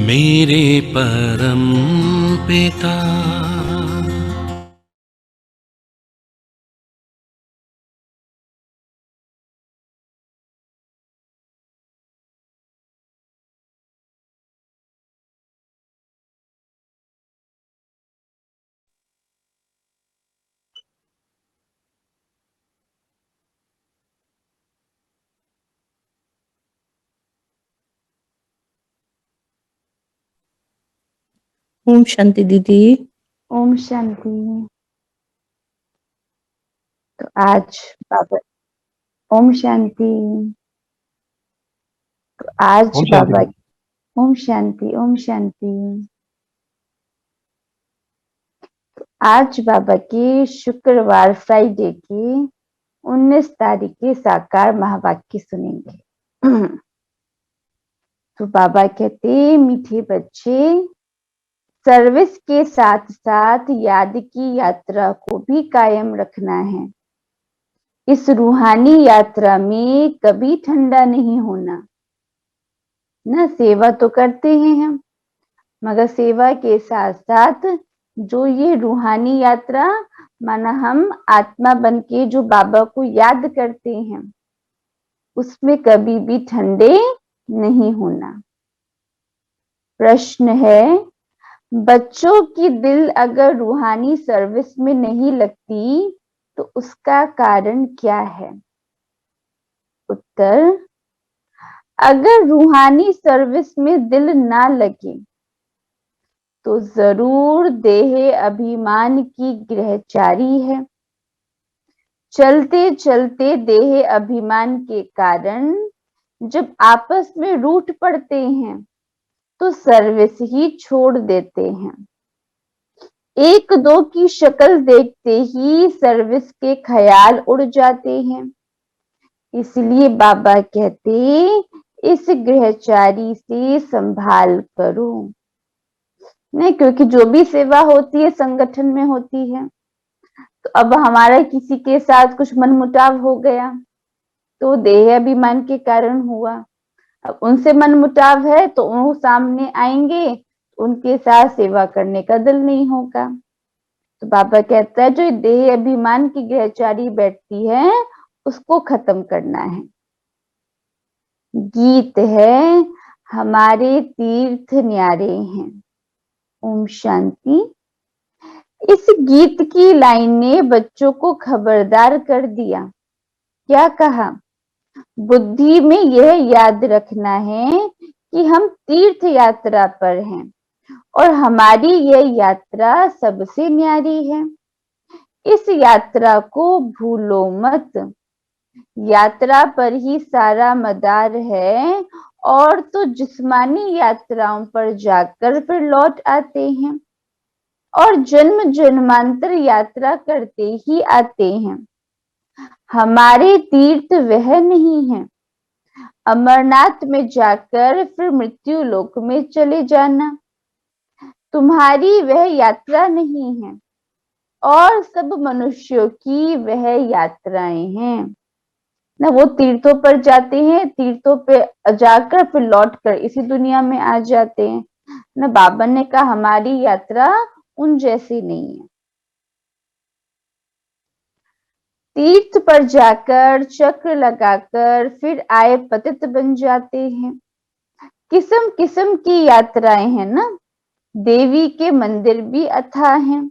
मेरे परम पिता। ओम शांति दीदी। ओम शांति। तो आज बाबा ओम शांति। तो आज बाबा ओम शांति ओम शांति। आज बाबा की शुक्रवार फ्राइडे की 19 तारीख के साकार महावाक्य सुनेंगे। तो बाबा कहते, मीठे बच्चे, सर्विस के साथ साथ याद की यात्रा को भी कायम रखना है। इस रूहानी यात्रा में कभी ठंडा नहीं होना। ना सेवा तो करते हैं हम, मगर सेवा के साथ साथ जो ये रूहानी यात्रा, माना हम आत्मा बन के जो बाबा को याद करते हैं, उसमें कभी भी ठंडे नहीं होना। प्रश्न है, बच्चों की दिल अगर रूहानी सर्विस में नहीं लगती तो उसका कारण क्या है? उत्तर, अगर रूहानी सर्विस में दिल ना लगे तो जरूर देह अभिमान की ग्रहचारी है। चलते चलते देह अभिमान के कारण जब आपस में रूठ पड़ते हैं तो सर्विस ही छोड़ देते हैं। एक दो की शक्ल देखते ही सर्विस के ख्याल उड़ जाते हैं। इसलिए बाबा कहते, इस ग्रहचारी से संभाल करो। नहीं, क्योंकि जो भी सेवा होती है संगठन में होती है। तो अब हमारा किसी के साथ कुछ मनमुटाव हो गया तो देह अभिमान के कारण हुआ। अब उनसे मनमुटाव है तो वो सामने आएंगे, उनके साथ सेवा करने का दिल नहीं होगा। तो बाबा कहता है, जो देह अभिमान की ग्रहचारी बैठती है उसको खत्म करना है। गीत है, हमारे तीर्थ न्यारे हैं। ओम शांति। इस गीत की लाइन ने बच्चों को खबरदार कर दिया। क्या कहा? बुद्धि में यह याद रखना है कि हम तीर्थ यात्रा पर हैं और हमारी यह यात्रा सबसे न्यारी है। इस यात्रा को भूलो मत। यात्रा पर ही सारा मदार है और तो जिस्मानी यात्राओं पर जाकर फिर लौट आते हैं और जन्म जन्मांतर यात्रा करते ही आते हैं। हमारे तीर्थ वह नहीं है अमरनाथ में जाकर फिर मृत्यु लोक में चले जाना। तुम्हारी वह यात्रा नहीं है और सब मनुष्यों की वह यात्राएं हैं ना। वो तीर्थों पर जाते हैं, तीर्थों पे जाकर फिर लौट कर इसी दुनिया में आ जाते हैं ना। बाबा ने कहा हमारी यात्रा उन जैसी नहीं है। तीर्थ पर जाकर चक्र लगाकर फिर आए पतित बन जाते हैं। किस्म किस्म की यात्राएं हैं ना। देवी के मंदिर भी अथाह हैं।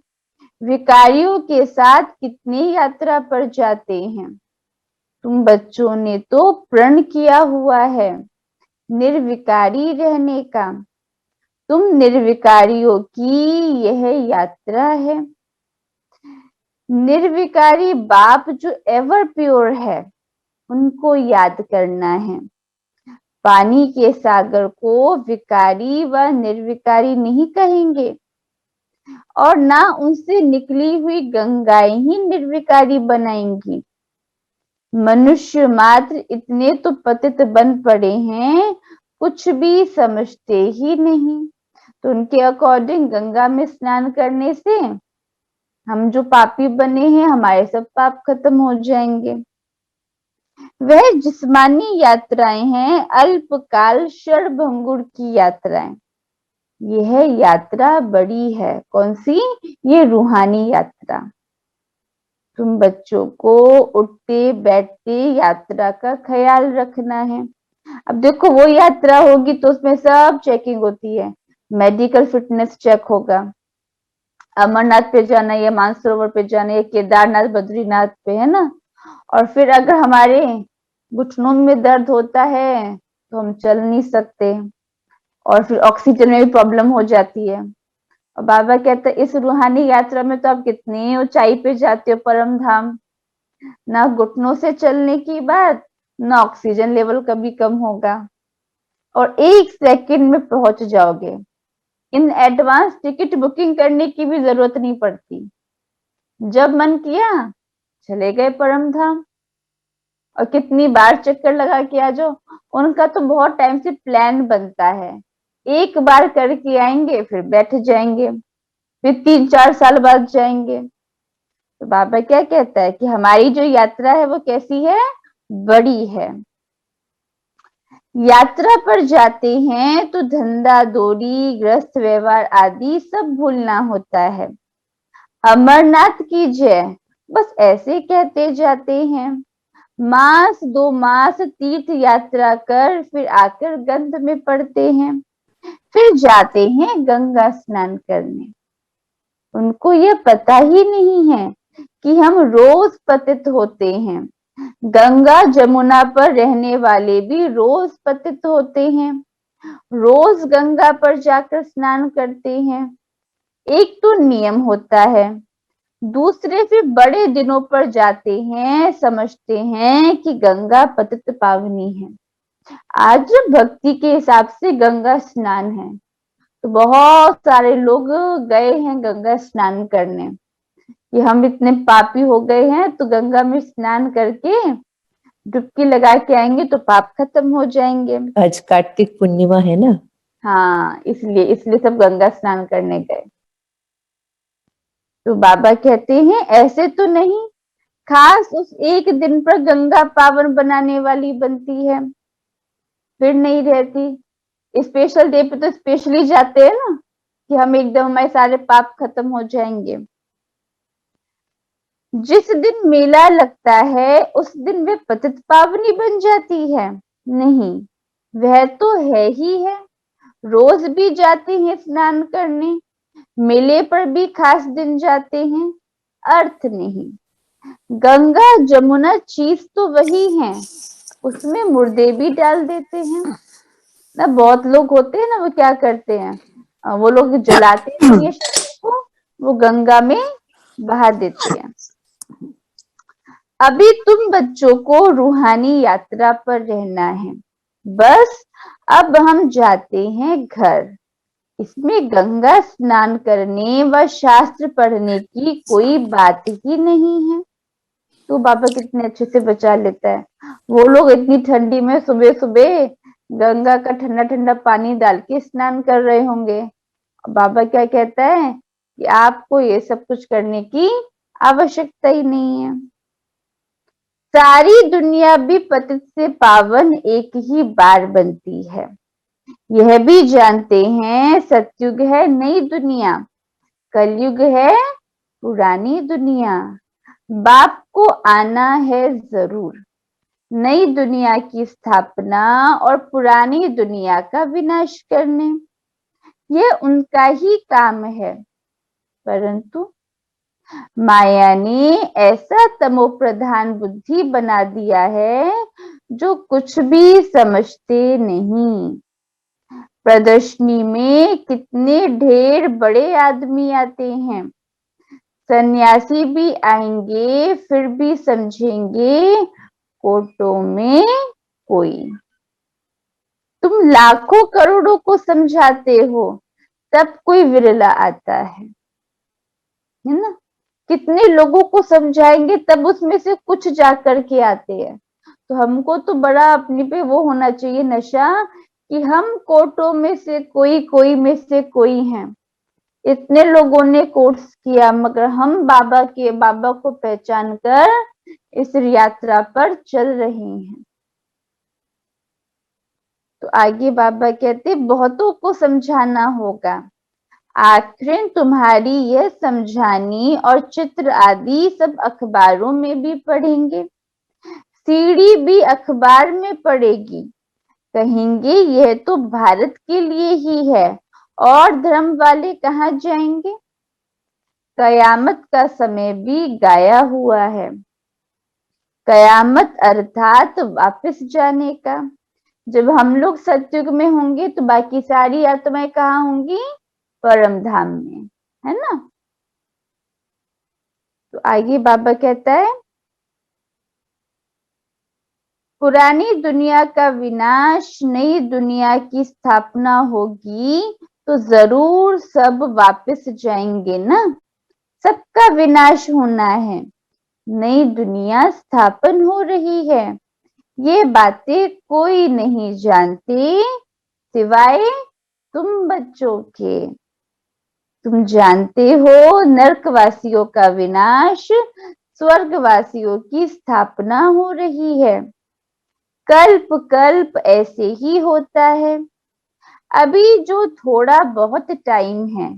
विकारियों के साथ कितनी यात्रा पर जाते हैं। तुम बच्चों ने तो प्रण किया हुआ है निर्विकारी रहने का। तुम निर्विकारियों की यह यात्रा है। निर्विकारी बाप जो एवर प्योर है उनको याद करना है। पानी के सागर को विकारी व निर्विकारी नहीं कहेंगे और ना उनसे निकली हुई गंगाएं ही निर्विकारी बनाएंगी। मनुष्य मात्र इतने तो पतित बन पड़े हैं, कुछ भी समझते ही नहीं। तो उनके अकॉर्डिंग गंगा में स्नान करने से हम जो पापी बने हैं हमारे सब पाप खत्म हो जाएंगे। वह जिस्मानी यात्राएं हैं अल्पकाल क्षणभंगुर की यात्राएं। यह यात्रा बड़ी है। कौन सी? ये रूहानी यात्रा। तुम बच्चों को उठते बैठते यात्रा का ख्याल रखना है। अब देखो, वो यात्रा होगी तो उसमें सब चेकिंग होती है। मेडिकल फिटनेस चेक होगा, अमरनाथ पे जाना या मानसरोवर पे जाना या केदारनाथ बद्रीनाथ पे, है ना। और फिर अगर हमारे घुटनों में दर्द होता है तो हम चल नहीं सकते, और फिर ऑक्सीजन में भी प्रॉब्लम हो जाती है। और बाबा कहते हैं इस रूहानी यात्रा में तो आप कितनी ऊंचाई पे जाते हो, परम धाम। ना घुटनों से चलने की बात, ना ऑक्सीजन लेवल कभी कम होगा, और 1 सेकंड में पहुंच जाओगे। इन एडवांस टिकट बुकिंग करने की भी जरूरत नहीं पड़ती। जब मन किया चले गए परम धाम, और कितनी बार चक्कर लगा के आ जाओ। उनका तो बहुत टाइम से प्लान बनता है, एक बार करके आएंगे फिर बैठ जाएंगे, फिर 3-4 साल बाद जाएंगे। तो बाबा क्या कहता है कि हमारी जो यात्रा है वो कैसी है? बड़ी है। यात्रा पर जाते हैं तो धंधा दौड़ी गृहस्थ व्यवहार आदि सब भूलना होता है। अमरनाथ की जय बस ऐसे कहते जाते हैं। मास 2 मास तीर्थ यात्रा कर फिर आकर गंध में पड़ते हैं, फिर जाते हैं गंगा स्नान करने। उनको यह पता ही नहीं है कि हम रोज पतित होते हैं। गंगा जमुना पर रहने वाले भी रोज पतित होते हैं, रोज गंगा पर जाकर स्नान करते हैं। एक तो नियम होता है, दूसरे फिर बड़े दिनों पर जाते हैं, समझते हैं कि गंगा पतित पावनी है। आज भक्ति के हिसाब से गंगा स्नान है, तो बहुत सारे लोग गए हैं गंगा स्नान करने कि हम इतने पापी हो गए हैं तो गंगा में स्नान करके डुबकी लगा के आएंगे तो पाप खत्म हो जाएंगे। आज कार्तिक पूर्णिमा है ना। हाँ, इसलिए इसलिए सब गंगा स्नान करने गए। तो बाबा कहते हैं ऐसे तो नहीं, खास उस एक दिन पर गंगा पावन बनाने वाली बनती है, फिर नहीं रहती। स्पेशल डे पे तो स्पेशली जाते हैं ना कि हम एकदम हमारे सारे पाप खत्म हो जाएंगे। जिस दिन मेला लगता है उस दिन वे पतित पावनी बन जाती है? नहीं, वह तो है ही है। रोज भी जाते हैं स्नान करने, मेले पर भी खास दिन जाते हैं, अर्थ नहीं। गंगा जमुना चीज तो वही है, उसमें मुर्दे भी डाल देते हैं ना। बहुत लोग होते हैं ना, वो क्या करते हैं, वो लोग जलाते नहीं है शरीर को, वो गंगा में बहा देते हैं। अभी तुम बच्चों को रूहानी यात्रा पर रहना है, बस अब हम जाते हैं घर। इसमें गंगा स्नान करने व शास्त्र पढ़ने की कोई बात ही नहीं है। तो बाबा कितने अच्छे से बचा लेता है। वो लोग इतनी ठंडी में सुबह सुबह गंगा का ठंडा ठंडा पानी डाल के स्नान कर रहे होंगे। बाबा क्या कहता है कि आपको ये सब कुछ करने की आवश्यकता ही नहीं है। सारी दुनिया भी पतित से पावन एक ही बार बनती है। यह भी जानते हैं सतयुग है नई दुनिया, कलयुग है पुरानी दुनिया। बाप को आना है जरूर, नई दुनिया की स्थापना और पुरानी दुनिया का विनाश करने। यह उनका ही काम है, परंतु माया ने ऐसा तमो प्रधान बुद्धि बना दिया है जो कुछ भी समझते नहीं। प्रदर्शनी में कितने ढेर बड़े आदमी आते हैं, सन्यासी भी आएंगे फिर भी समझेंगे कोटों में कोई। तुम लाखों करोड़ों को समझाते हो तब कोई विरला आता है ना। कितने लोगों को समझाएंगे तब उसमें से कुछ जा करके आते हैं। तो हमको तो बड़ा अपने पे वो होना चाहिए नशा कि हम कोटों में से कोई, कोई में से कोई हैं। इतने लोगों ने कोर्स किया मगर हम बाबा को पहचान कर इस यात्रा पर चल रहे हैं। तो आगे बाबा कहते बहुतों को समझाना होगा। आखिर तुम्हारी यह समझानी और चित्र आदि सब अखबारों में भी पढ़ेंगे, सीढ़ी भी अखबार में पड़ेगी। कहेंगे यह तो भारत के लिए ही है और धर्म वाले कहाँ जाएंगे। कयामत का समय भी गाया हुआ है। कयामत अर्थात वापस जाने का। जब हम लोग सतयुग में होंगे तो बाकी सारी आत्माएं कहाँ होंगी, परम धाम में, है ना। तो आगे बाबा कहता है पुरानी दुनिया का विनाश, नई दुनिया की स्थापना होगी तो जरूर सब वापस जाएंगे ना। सबका विनाश होना है, नई दुनिया स्थापन हो रही है। ये बातें कोई नहीं जानते सिवाय तुम बच्चों के। तुम जानते हो नरकवासियों का विनाश, स्वर्गवासियों की स्थापना हो रही है। कल्प कल्प ऐसे ही होता है। अभी जो थोड़ा बहुत टाइम है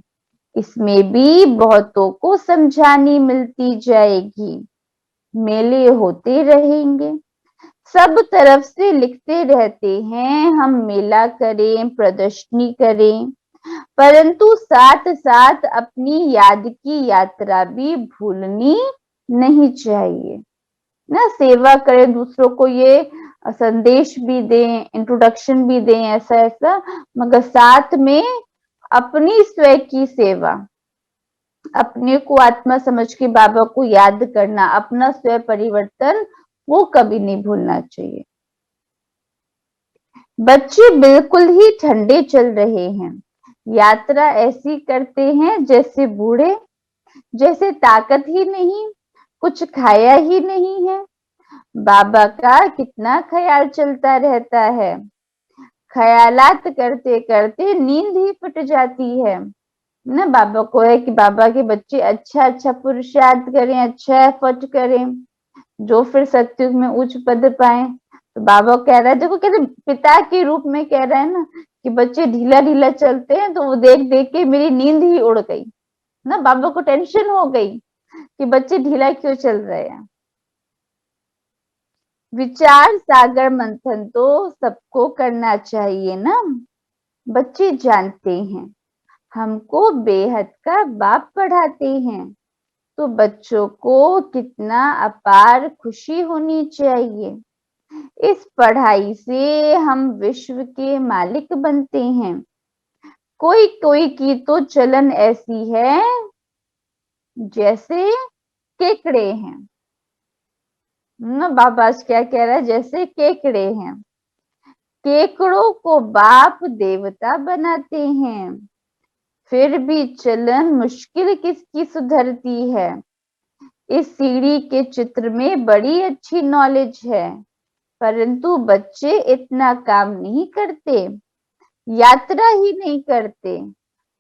इसमें भी बहुतों को समझानी मिलती जाएगी। मेले होते रहेंगे, सब तरफ से लिखते रहते हैं हम मेला करें, प्रदर्शनी करें, परंतु साथ साथ अपनी याद की यात्रा भी भूलनी नहीं चाहिए ना। सेवा करें, दूसरों को ये संदेश भी दें, इंट्रोडक्शन भी दें, ऐसा ऐसा, मगर साथ में अपनी स्वयं की सेवा, अपने को आत्मा समझ के बाबा को याद करना, अपना स्वयं परिवर्तन, वो कभी नहीं भूलना चाहिए। बच्चे बिल्कुल ही ठंडे चल रहे हैं। यात्रा ऐसी करते हैं जैसे बूढ़े, जैसे ताकत ही नहीं, कुछ खाया ही नहीं है। बाबा का कितना ख्याल चलता रहता है। ख्यालात करते करते नींद ही फट जाती है ना। बाबा को है कि बाबा के बच्चे अच्छा अच्छा पुरुषार्थ करें, अच्छा एफर्ट करें, जो फिर सत्युग में उच्च पद पाए। तो बाबा कह रहा है, देखो कैसे पिता के रूप में कह रहा है ना कि बच्चे ढीला ढीला चलते हैं, तो वो देख देख के मेरी नींद ही उड़ गई ना। बाबा को टेंशन हो गई कि बच्चे ढीला क्यों चल रहे हैं। विचार सागर मंथन तो सबको करना चाहिए ना। बच्चे जानते हैं हमको बेहद का बाप पढ़ाते हैं, तो बच्चों को कितना अपार खुशी होनी चाहिए। इस पढ़ाई से हम विश्व के मालिक बनते हैं। कोई कोई की तो चलन ऐसी है जैसे केकड़े हैं ना। बाबा आज क्या कह रहा है, जैसे केकड़े हैं। केकड़ों को बाप देवता बनाते हैं, फिर भी चलन मुश्किल किसकी सुधरती है। इस सीढ़ी के चित्र में बड़ी अच्छी नॉलेज है, परंतु बच्चे इतना काम नहीं करते, यात्रा ही नहीं करते।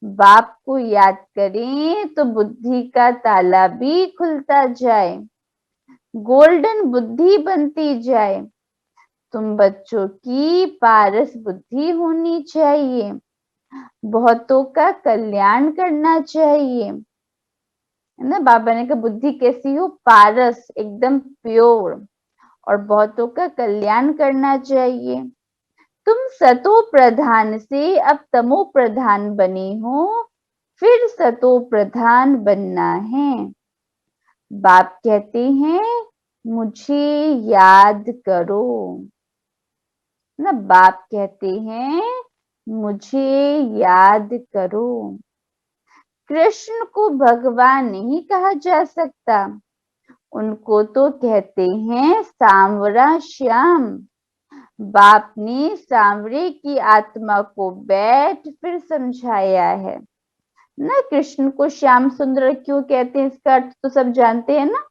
बाप को याद करें तो बुद्धि का ताला भी खुलता जाए, गोल्डन बुद्धि बनती जाए। तुम बच्चों की पारस बुद्धि होनी चाहिए, बहुतों का कल्याण करना चाहिए, है ना। बाबा ने कहा बुद्धि कैसी हो, पारस, एकदम प्योर, और बहुतों का कल्याण करना चाहिए। तुम सतो प्रधान से अब तमो प्रधान बने हो, फिर सतो प्रधान बनना है। बाप कहते हैं मुझे याद करो ना। बाप कहते हैं मुझे याद करो। कृष्ण को भगवान नहीं कहा जा सकता, उनको तो कहते हैं सांवरा श्याम। बाप ने सांवरे की आत्मा को बैठ फिर समझाया है ना। कृष्ण को श्याम सुंदर क्यों कहते हैं, इसका अर्थ तो सब जानते हैं ना,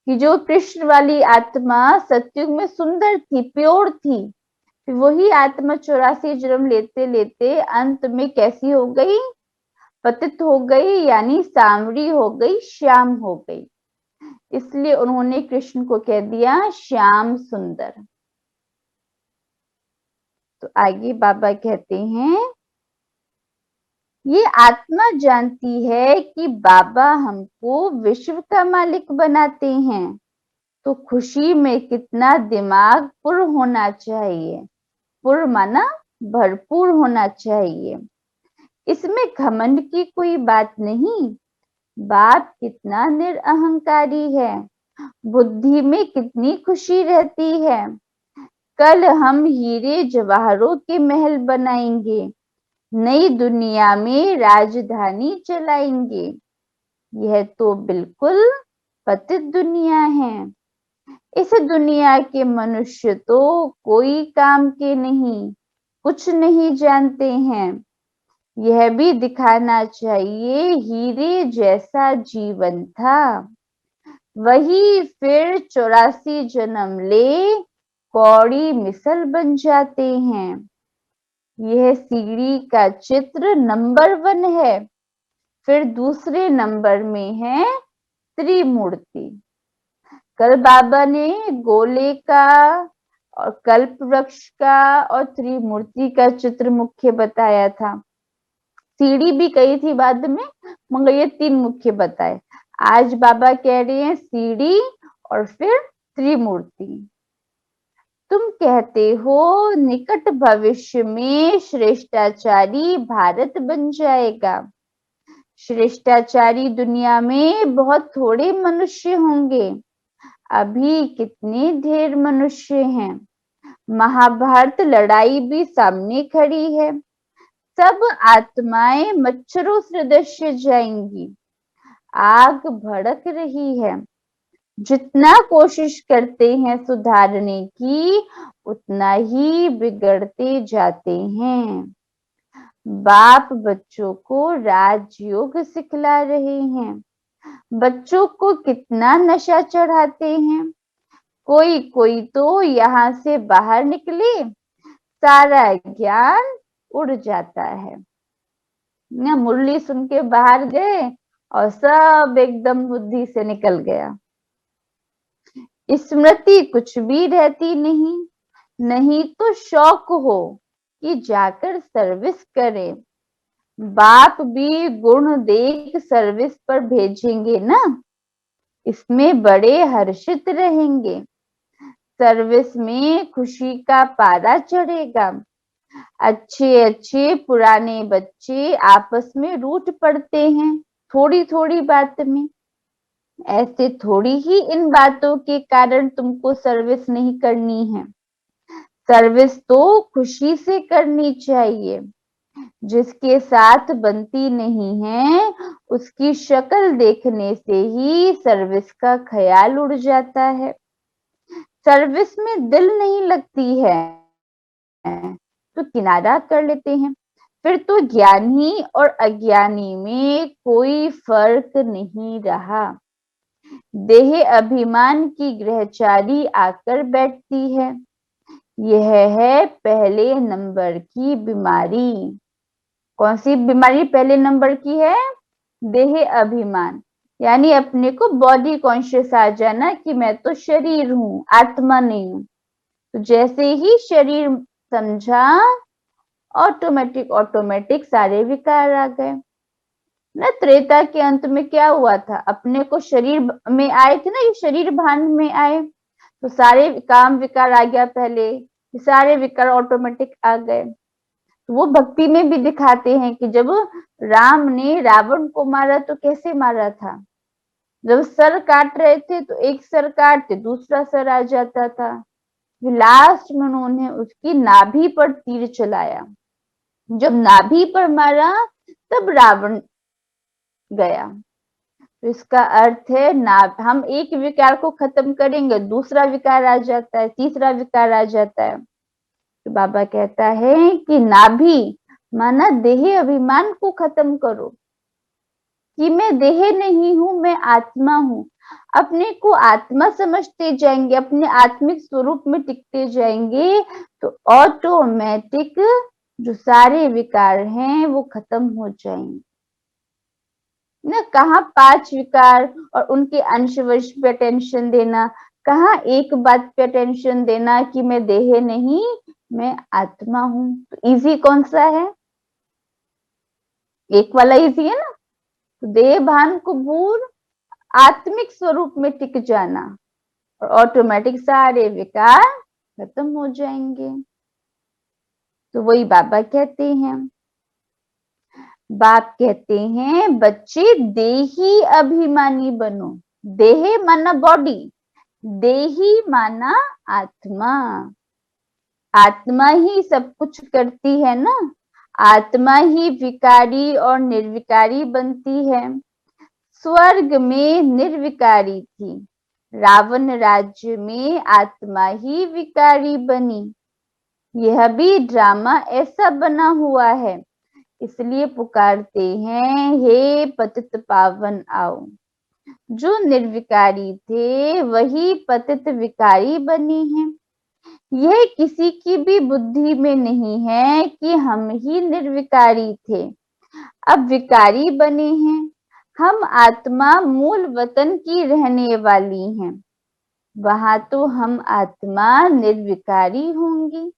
कि जो कृष्ण वाली आत्मा सतयुग में सुंदर थी, प्योर थी, फिर वही आत्मा 84 जन्म लेते लेते अंत में कैसी हो गई, पतित हो गई, यानी सांवरी हो गई, श्याम हो गई। इसलिए उन्होंने कृष्ण को कह दिया श्याम सुंदर। तो आगे बाबा कहते हैं, ये आत्मा जानती है कि बाबा हमको विश्व का मालिक बनाते हैं, तो खुशी में कितना दिमाग पुर होना चाहिए। पुर माना भरपूर होना चाहिए। इसमें घमंड की कोई बात नहीं। बाप कितना निरअहंकारी है, बुद्धि में कितनी खुशी रहती है। कल हम हीरे जवाहरों के महल बनाएंगे, नई दुनिया में राजधानी चलाएंगे। यह तो बिल्कुल पतित दुनिया है। इस दुनिया के मनुष्य तो कोई काम के नहीं, कुछ नहीं जानते हैं। यह भी दिखाना चाहिए हीरे जैसा जीवन था, वही फिर 84 जन्म ले कौड़ी मिसल बन जाते हैं। यह सीढ़ी का चित्र नंबर 1 है। फिर दूसरे नंबर में है त्रिमूर्ति। कल बाबा ने गोले का और कल्प वृक्ष का और त्रिमूर्ति का चित्र मुख्य बताया था। सीढ़ी भी कही थी बाद में, मगर ये 3 मुख्य बताए। आज बाबा कह रहे हैं सीढ़ी और फिर त्रिमूर्ति। तुम कहते हो निकट भविष्य में श्रेष्ठाचारी भारत बन जाएगा। श्रेष्ठाचारी दुनिया में बहुत थोड़े मनुष्य होंगे। अभी कितने ढेर मनुष्य हैं। महाभारत लड़ाई भी सामने खड़ी है। सब आत्माएं मच्छरों सदृश जाएंगी। आग भड़क रही है। जितना कोशिश करते हैं सुधारने की, उतना ही बिगड़ते जाते हैं। बाप बच्चों को राजयोग सिखला रहे हैं। बच्चों को कितना नशा चढ़ाते हैं। कोई कोई तो यहाँ से बाहर निकले, सारा ज्ञान उड़ जाता है। ना मुरली सुन के बाहर गए और सब एकदम बुद्धि से निकल गया। स्मृति कुछ भी रहती नहीं। नहीं तो शौक हो कि जाकर सर्विस करें। बाप भी गुण देख सर्विस पर भेजेंगे ना, इसमें बड़े हर्षित रहेंगे। सर्विस में खुशी का पारा चढ़ेगा। अच्छे अच्छे पुराने बच्चे आपस में रूठ पड़ते हैं थोड़ी थोड़ी बात में। ऐसे थोड़ी ही इन बातों के कारण तुमको सर्विस नहीं करनी है। सर्विस तो खुशी से करनी चाहिए। जिसके साथ बनती नहीं है, उसकी शक्ल देखने से ही सर्विस का ख्याल उड़ जाता है। सर्विस में दिल नहीं लगती है तो किनारा कर लेते हैं। फिर तो ज्ञानी और अज्ञानी में कोई फर्क नहीं रहा। देह अभिमान की ग्रहचारी आकर बैठती है। यह है पहले नंबर की बीमारी। कौन सी बीमारी पहले नंबर की है? देह अभिमान, यानी अपने को बॉडी कॉन्शियस आ जाना कि मैं तो शरीर हूँ, आत्मा नहीं हूँ। तो जैसे ही शरीर समझा, ऑटोमेटिक सारे विकार आ गए ना। त्रेता के अंत में क्या हुआ था? अपने को शरीर में आए थे ना, ये शरीर भान में आए तो सारे काम विकार आ गया। पहले सारे विकार ऑटोमेटिक आ गए। तो वो भक्ति में भी दिखाते हैं कि जब राम ने रावण को मारा तो कैसे मारा था। जब सर काट रहे थे तो एक सर काटते दूसरा सर आ जाता था। लास्ट में उन्होंने उसकी नाभि पर तीर चलाया। जब नाभि पर मारा तब रावण गया। तो इसका अर्थ है हम एक विकार को खत्म करेंगे, दूसरा विकार आ जाता है, तीसरा विकार आ जाता है। तो बाबा कहता है कि नाभि माना देह अभिमान को खत्म करो कि मैं देह नहीं हूं, मैं आत्मा हूं। अपने को आत्मा समझते जाएंगे, अपने आत्मिक स्वरूप में टिकते जाएंगे तो ऑटोमेटिक जो सारे विकार हैं वो खत्म हो जाएंगे ना। कहाँ 5 विकार और उनके अंशवश पे अटेंशन देना, कहाँ एक बात पे अटेंशन देना कि मैं देह नहीं, मैं आत्मा हूं। तो इजी कौन सा है? एक वाला इजी है ना। तो देह भान को भूल आत्मिक स्वरूप में टिक जाना और ऑटोमेटिक सारे विकार खत्म हो जाएंगे। तो वही बाबा कहते हैं। बाप कहते हैं बच्चे देही अभिमानी बनो। देह माना बॉडी, देही माना आत्मा। आत्मा ही सब कुछ करती है ना। आत्मा ही विकारी और निर्विकारी बनती है। स्वर्ग में निर्विकारी थी, रावण राज्य में आत्मा ही विकारी बनी। यह भी ड्रामा ऐसा बना हुआ है, इसलिए पुकारते हैं हे पतित पावन आओ। जो निर्विकारी थे वही पतित विकारी बने हैं। यह किसी की भी बुद्धि में नहीं है कि हम ही निर्विकारी थे, अब विकारी बने हैं। हम आत्मा मूल वतन की रहने वाली हैं, वहां तो हम आत्मा निर्विकारी होंगी।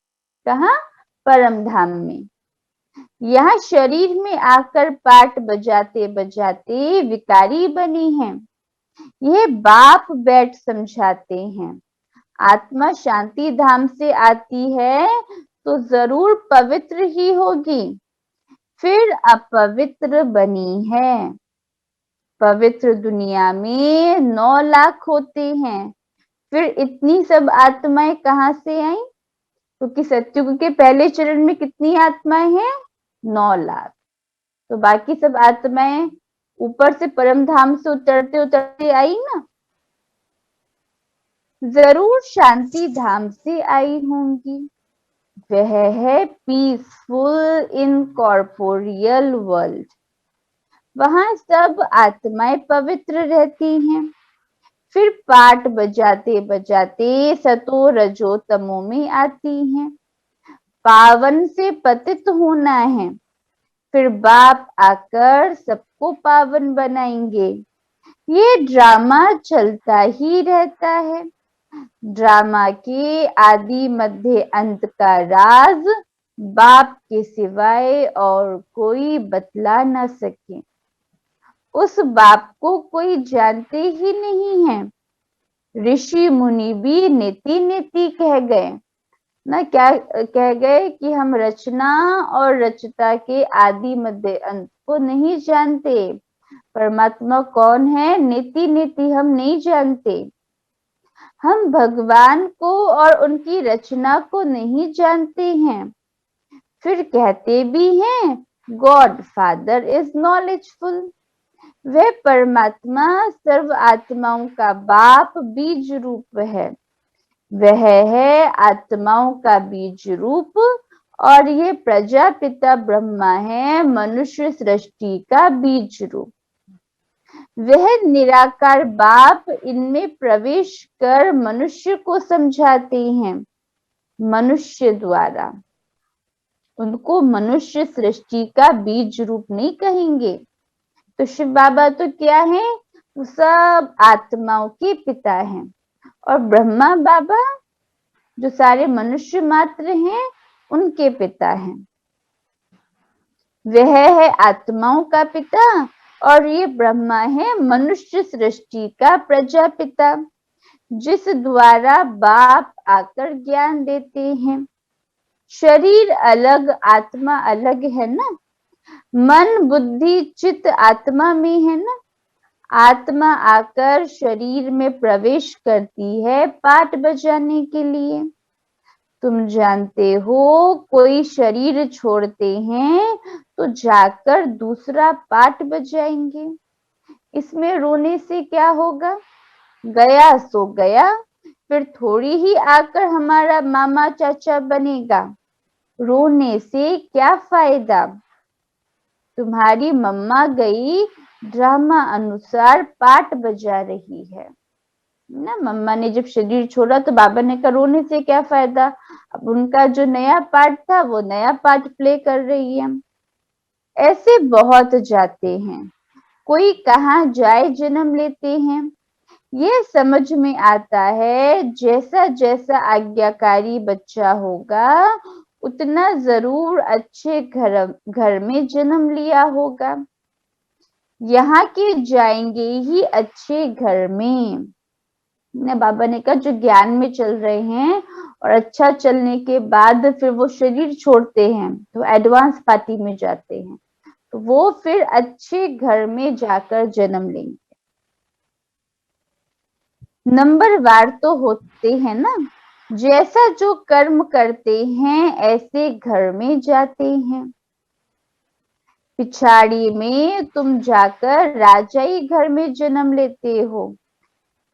कहाँ? परम धाम में। यहाँ शरीर में आकर पाठ बजाते बजाते विकारी बनी हैं। यह बाप बैठ समझाते हैं। आत्मा शांति धाम से आती है तो जरूर पवित्र ही होगी, फिर अपवित्र बनी है। पवित्र दुनिया में 9 लाख होते हैं, फिर इतनी सब आत्माएं कहाँ से आई? क्योंकि सत्युग के पहले चरण में कितनी आत्माएं हैं? 9 लाख। तो बाकी सब आत्माएं ऊपर से परम धाम से उतरते उतरते आई ना, जरूर शांति धाम से आई होंगी। वह है पीसफुल इनकॉर्पोरियल वर्ल्ड। वहां सब आत्माएं पवित्र रहती हैं। फिर पाठ बजाते बजाते सतो रजो तमो में आती हैं। पावन से पतित होना है, फिर बाप आकर सबको पावन बनाएंगे। ये ड्रामा चलता ही रहता है। ड्रामा के आदि मध्य अंत का राज बाप के सिवाय और कोई बतला न सके। उस बाप को कोई जानते ही नहीं है। ऋषि मुनि भी नीति नीति कह गए ना, क्या कह गए कि हम रचना और रचता के आदि मध्य अंत को नहीं जानते। परमात्मा कौन है नीति नीति हम नहीं जानते। हम भगवान को और उनकी रचना को नहीं जानते हैं, फिर कहते भी हैं गॉड फादर इज नॉलेजफुल। वह परमात्मा सर्व आत्माओं का बाप बीज रूप है। वह है आत्माओं का बीज रूप और ये प्रजापिता ब्रह्मा है मनुष्य सृष्टि का बीज रूप। वह निराकार बाप इनमें प्रवेश कर मनुष्य को समझाते हैं। मनुष्य द्वारा उनको मनुष्य सृष्टि का बीज रूप नहीं कहेंगे। तो शिव बाबा तो क्या है? वो सब आत्माओं के पिता हैं और ब्रह्मा बाबा जो सारे मनुष्य मात्र हैं उनके पिता हैं। वह है आत्माओं का पिता और ये ब्रह्मा है मनुष्य सृष्टि का प्रजापिता, जिस द्वारा बाप आकर ज्ञान देते हैं। शरीर अलग आत्मा अलग है ना। मन बुद्धि चित्त आत्मा में है ना। आत्मा आकर शरीर में प्रवेश करती है पाठ बजाने के लिए। तुम जानते हो कोई शरीर छोड़ते हैं तो जाकर दूसरा पाठ बजाएंगे। इसमें रोने से क्या होगा? गया सो गया, फिर थोड़ी ही आकर हमारा मामा चाचा बनेगा। रोने से क्या फायदा? तुम्हारी मम्मा गई ड्रामा अनुसार पाठ बजा रही है ना। मम्मा ने जब शरीर छोड़ा तो बाबा ने कहा रोने से क्या फायदा, अब उनका जो नया पाठ था वो नया पाठ प्ले कर रही है। ऐसे बहुत जाते हैं। कोई कहाँ जाए जन्म लेते हैं, ये समझ में आता है जैसा जैसा आज्ञाकारी बच्चा होगा उतना जरूर अच्छे घर में जन्म लिया होगा। यहाँ के जाएंगे ही अच्छे घर में। ने बाबा ने कहा जो ज्ञान में चल रहे हैं और अच्छा चलने के बाद फिर वो शरीर छोड़ते हैं तो एडवांस पार्टी में जाते हैं, तो वो फिर अच्छे घर में जाकर जन्म लेंगे। नंबरवार तो होते हैं ना, जैसा जो कर्म करते हैं ऐसे घर में जाते हैं। पिछाड़ी में तुम जाकर राजाई घर में जन्म लेते हो।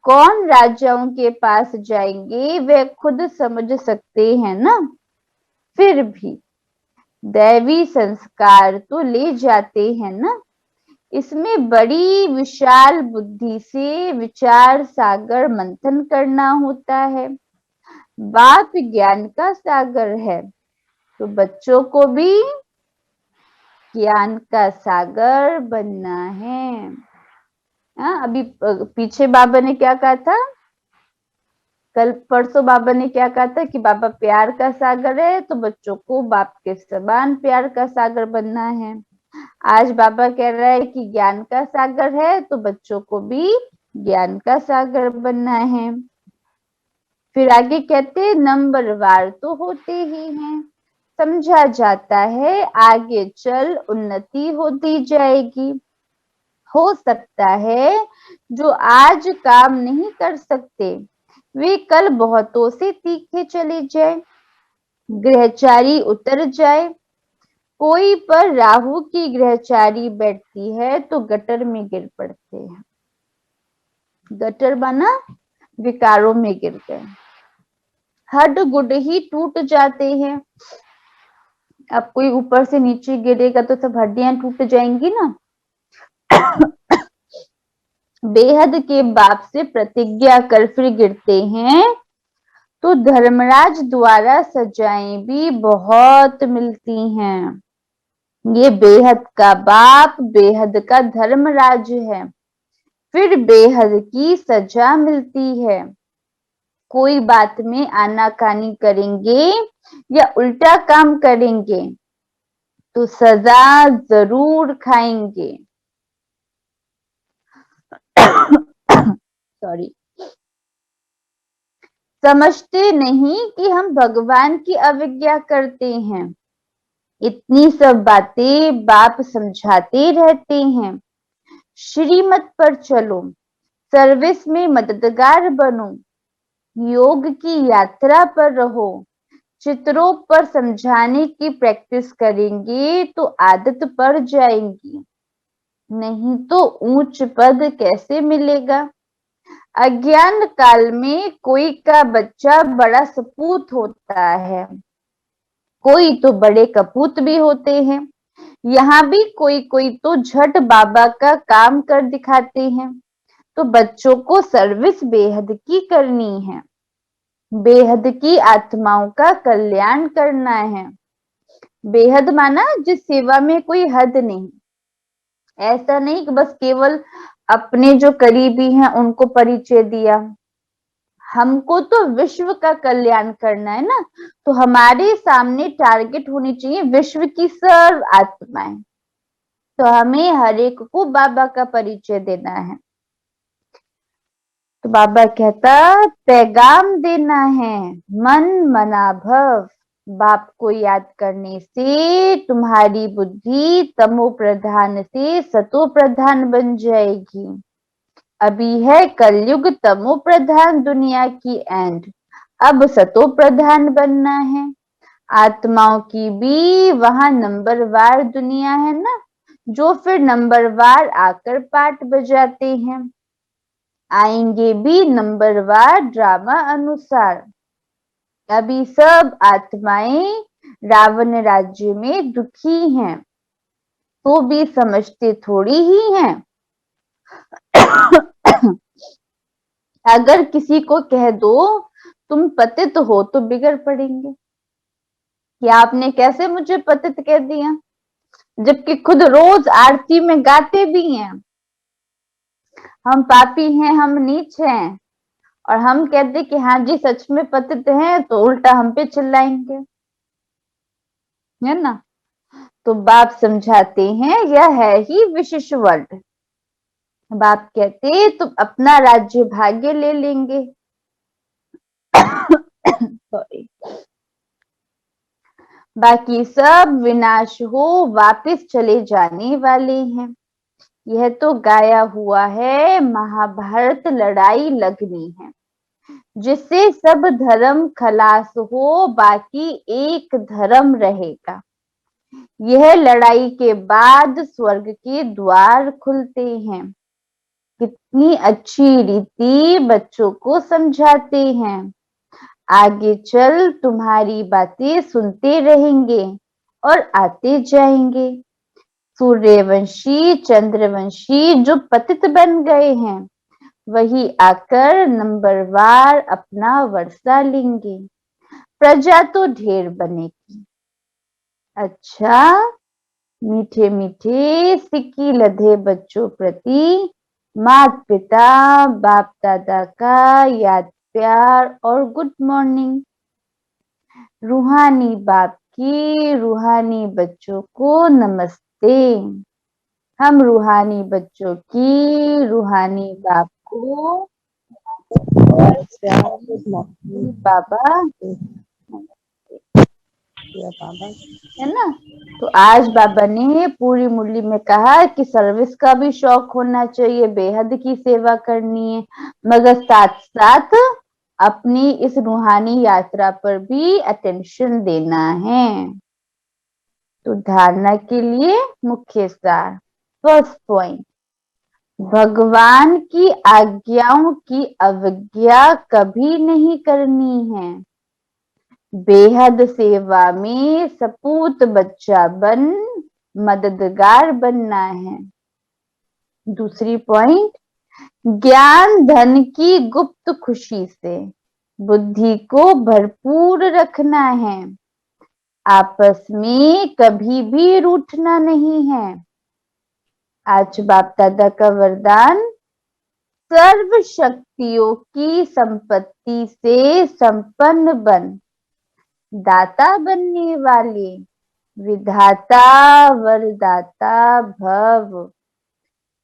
कौन राजाओं के पास जाएंगे वे खुद समझ सकते हैं ना। फिर भी दैवी संस्कार तो ले जाते हैं ना। इसमें बड़ी विशाल बुद्धि से विचार सागर मंथन करना होता है। बाप ज्ञान का सागर है तो बच्चों को भी ज्ञान का सागर बनना है। अभी पीछे बाबा ने क्या कहा था, कल परसों बाबा ने क्या कहा था कि बाबा प्यार का सागर है तो बच्चों को बाप के समान प्यार का सागर बनना है। आज बाबा कह रहा है कि ज्ञान का सागर है तो बच्चों को भी ज्ञान का सागर बनना है। फिर आगे कहते नंबरवार तो होते ही हैं, समझा जाता है आगे चल उन्नति होती जाएगी। हो सकता है जो आज काम नहीं कर सकते वे कल बहुतों से तीखे चले जाए, ग्रहचारी उतर जाए। कोई पर राहु की ग्रहचारी बैठती है तो गटर में गिर पड़ते हैं। गटर बना विकारों में गिर गए, हड्ड गुड ही टूट जाते हैं। अब कोई ऊपर से नीचे गिरेगा तो सब हड्डियां टूट जाएंगी ना। बेहद के बाप से प्रतिज्ञा कर फिर गिरते हैं तो धर्मराज द्वारा सजाएं भी बहुत मिलती हैं। ये बेहद का बाप बेहद का धर्मराज है, फिर बेहद की सजा मिलती है। कोई बात में आनाकानी करेंगे या उल्टा काम करेंगे तो सजा जरूर खाएंगे। सॉरी, समझते नहीं कि हम भगवान की अवज्ञा करते हैं। इतनी सब बातें बाप समझाते रहते हैं। श्रीमत पर चलो, सर्विस में मददगार बनो, योग की यात्रा पर रहो। चित्रों पर समझाने की प्रैक्टिस करेंगे तो आदत पड़ जाएंगी, नहीं तो ऊंच पद कैसे मिलेगा। अज्ञान काल में कोई का बच्चा बड़ा सपूत होता है, कोई तो बड़े कपूत भी होते हैं। यहाँ भी कोई कोई तो झट बाबा का काम कर दिखाते हैं। तो बच्चों को सर्विस बेहद की करनी है, बेहद की आत्माओं का कल्याण करना है। बेहद माना जिस सेवा में कोई हद नहीं, ऐसा नहीं कि बस केवल अपने जो करीबी हैं उनको परिचय दिया। हमको तो विश्व का कल्याण करना है ना, तो हमारे सामने टारगेट होनी चाहिए विश्व की सर्व आत्माएं। तो हमें हर एक को बाबा का परिचय देना है। तो बाबा कहता पैगाम देना है, मन मना भव। बाप को याद करने से तुम्हारी बुद्धि तमो प्रधान से सतो प्रधान बन जाएगी। अभी है कलयुग तमो प्रधान दुनिया की एंड, अब सतो प्रधान बनना है। आत्माओं की भी वहां नंबरवार दुनिया है ना, जो फिर नंबरवार आकर पाठ बजाते हैं। आएंगे भी नंबरवार ड्रामा अनुसार। अभी सब आत्माएं रावण राज्य में दुखी हैं, तो भी समझते थोड़ी ही हैं। अगर किसी को कह दो तुम पतित हो तो बिगड़ पड़ेंगे कि आपने कैसे मुझे पतित कह दिया, जबकि खुद रोज आरती में गाते भी हैं हम पापी हैं, हम नीच हैं, और हम कहते कि हाँ जी सच में पतित हैं, तो उल्टा हम पे चिल्लाएंगे, है ना। तो बाप समझाते हैं यह है ही विशेष वर्ड। बाप कहते तुम अपना राज्य भाग्य ले लेंगे। सॉरी। बाकी सब विनाश हो वापस चले जाने वाले हैं। यह तो गाया हुआ है, महाभारत लड़ाई लगनी है, जिससे सब धर्म खलास हो, बाकी एक धर्म रहेगा। यह लड़ाई के बाद स्वर्ग के द्वार खुलते हैं। कितनी अच्छी रीति बच्चों को समझाते हैं। आगे चल तुम्हारी बातें सुनते रहेंगे और आते जाएंगे। सूर्यवंशी चंद्रवंशी जो पतित बन गए हैं, वही आकर नंबरवार अपना वर्षा लेंगे। प्रजा तो ढेर बनेगी। अच्छा, मीठे मीठे सिक्की लधे बच्चों प्रति माता पिता बाप दादा का याद प्यार और गुड मॉर्निंग। रूहानी बाप की रूहानी बच्चों को नमस्ते। हम रूहानी बच्चों की रूहानी बाप को बाबा, है ना। तो आज बाबा ने पूरी मुरली में कहा कि सर्विस का भी शौक होना चाहिए, बेहद की सेवा करनी है, मगर साथ साथ अपनी इस रूहानी यात्रा पर भी अटेंशन देना है। तो धारणा के लिए मुख्य सार, फर्स्ट पॉइंट, भगवान की आज्ञाओं की अवज्ञा कभी नहीं करनी है। बेहद सेवा में सपूत बच्चा बन मददगार बनना है। दूसरी पॉइंट, ज्ञान धन की गुप्त खुशी से बुद्धि को भरपूर रखना है। आपस में कभी भी रूठना नहीं है। आज बाप दादा का वरदान, सर्व शक्तियों की संपत्ति से संपन्न बन, दाता बनने वाले विधाता वरदाता भव।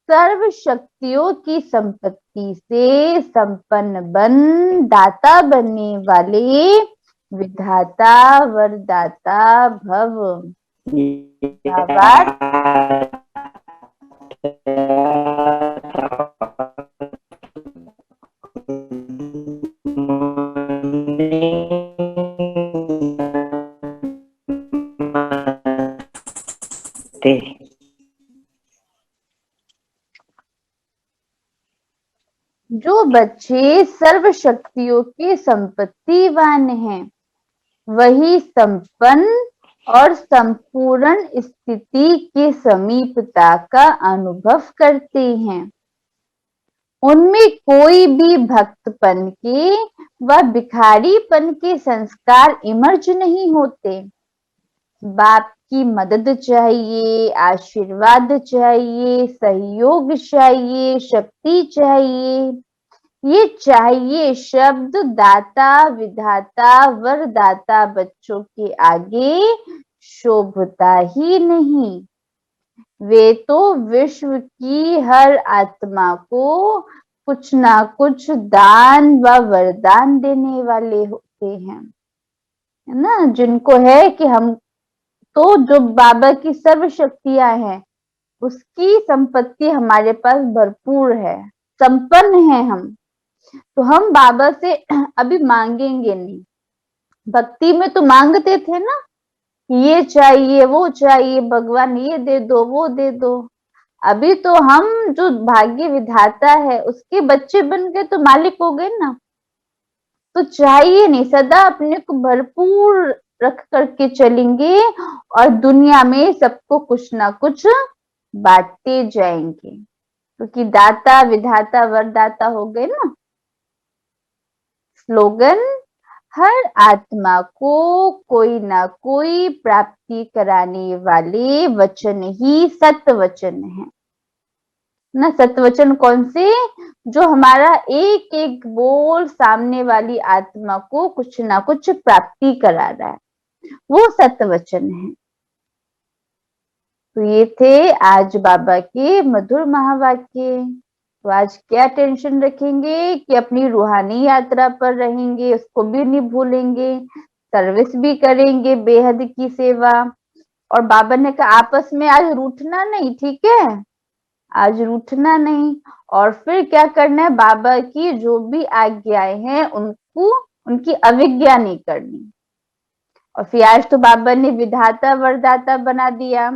सर्व शक्तियों की संपत्ति से संपन्न बन, दाता बनने वाले विधाता वरदाता भव। आवाज जो बच्चे सर्व शक्तियों के संपत्तिवान हैं, वही संपन्न और संपूर्ण स्थिति के समीपता का अनुभव करते हैं। उनमें कोई भी भक्तपन के व भिखारीपन के संस्कार इमर्ज नहीं होते। बाप की मदद चाहिए, आशीर्वाद चाहिए, सहयोग चाहिए, शक्ति चाहिए। ये चाहिए शब्द दाता विधाता वरदाता बच्चों के आगे शोभता ही नहीं। वे तो विश्व की हर आत्मा को कुछ ना कुछ दान व वरदान देने वाले होते हैं, है ना। जिनको है कि हम तो जो बाबा की सर्व शक्तियां हैं, उसकी संपत्ति हमारे पास भरपूर है, संपन्न है हम, तो हम बाबा से अभी मांगेंगे नहीं। भक्ति में तो मांगते थे ना, ये चाहिए वो चाहिए, भगवान ये दे दो वो दे दो। अभी तो हम जो भाग्य विधाता है उसके बच्चे बन गए तो मालिक हो गए ना, तो चाहिए नहीं, सदा अपने को भरपूर रख करके चलेंगे और दुनिया में सबको कुछ ना कुछ बांटते जाएंगे, क्योंकि दाता विधाता वरदाता हो गए ना। स्लोगन, हर आत्मा को कोई ना कोई प्राप्ति कराने वाले वचन ही सत्य वचन है। ना सत्वचन कौन से? जो हमारा एक एक बोल सामने वाली आत्मा को कुछ ना कुछ प्राप्ति करा रहा है, वो सत्वचन है। तो ये थे आज बाबा के मधुर महावाक्य। तो आज क्या टेंशन रखेंगे कि अपनी रूहानी यात्रा पर रहेंगे, उसको भी नहीं भूलेंगे, सर्विस भी करेंगे, बेहद की सेवा। और बाबा ने कहा आपस में आज रूठना नहीं, ठीक है, आज रूठना नहीं। और फिर क्या करना है, बाबा की जो भी आज्ञाएं हैं उनको, उनकी अवज्ञा नहीं करनी। और फिर आज तो बाबा ने विधाता वरदाता बना दिया,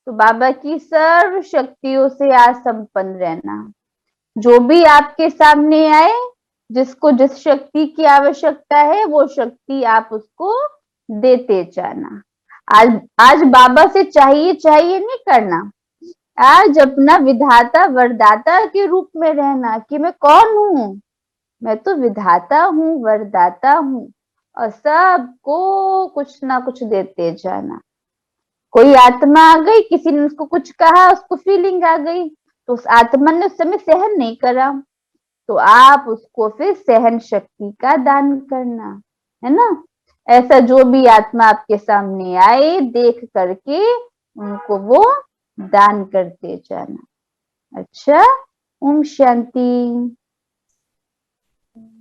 तो बाबा की सर्व शक्तियों से आज संपन्न रहना। जो भी आपके सामने आए, जिसको जिस शक्ति की आवश्यकता है वो शक्ति आप उसको देते जाना। आज आज बाबा से चाहिए चाहिए नहीं करना, आज अपना विधाता वरदाता के रूप में रहना कि मैं कौन हूँ, मैं तो विधाता हूँ, वरदाता हूँ, और सबको कुछ ना कुछ देते जाना। कोई आत्मा आ गई, किसी ने उसको कुछ कहा, उसको फीलिंग आ गई, तो उस आत्मा ने उस समय सहन नहीं करा, तो आप उसको फिर सहन शक्ति का दान करना, है ना। ऐसा जो भी आत्मा आपके सामने आए, देख करके उनको वो दान करते जाना। अच्छा, ओम शांति।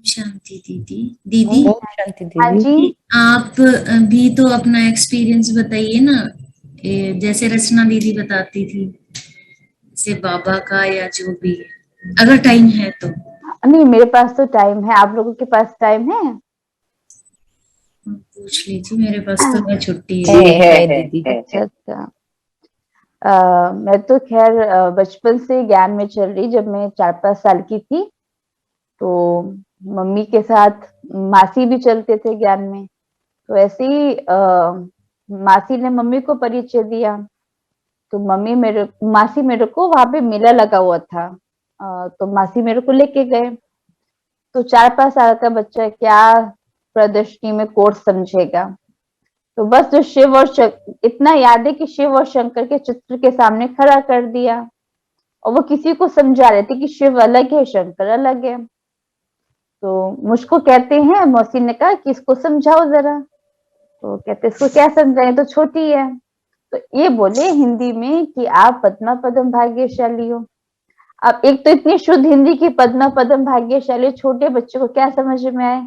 शांति दीदी। दीदी ओम शांति हाँ देवी। जी, आप भी तो अपना एक्सपीरियंस बताइए ना, जैसे रचना दीदी बताती थी, जैसे बाबा का या जो भी, अगर टाइम है तो। नहीं मेरे पास तो टाइम है, आप लोगों के पास टाइम है? पूछ लीजिए, मेरे पास तो है, छुट्टी है है। दीदी। अच्छा अच्छा। मैं तो खैर बचपन से ज्ञान में चल रही, जब मैं 4-5 साल की थी तो मम्मी के साथ मासी भी चलते थे ज्ञान में। तो ऐसे ही मासी ने मम्मी को परिचय दिया, तो मासी मेरे को वहां पे मेला लगा हुआ था, तो मासी मेरे को लेके गए। तो 4-5 साल का बच्चा क्या प्रदर्शनी में कोर्स समझेगा। तो बस जो शिव और इतना याद है कि शिव और शंकर के चित्र के सामने खड़ा कर दिया, और वो किसी को समझा रहे थे कि शिव अलग है, शंकर अलग है। तो मुझको कहते हैं, मौसी ने कहा कि इसको समझाओ जरा। तो कहते इसको क्या समझाएं, तो छोटी है। तो ये बोले हिंदी में कि आप पद्मा पदम भाग्यशाली हो। अब एक तो इतनी शुद्ध हिंदी की पद्मा पदम भाग्यशाली, छोटे बच्चे को क्या समझ में आए।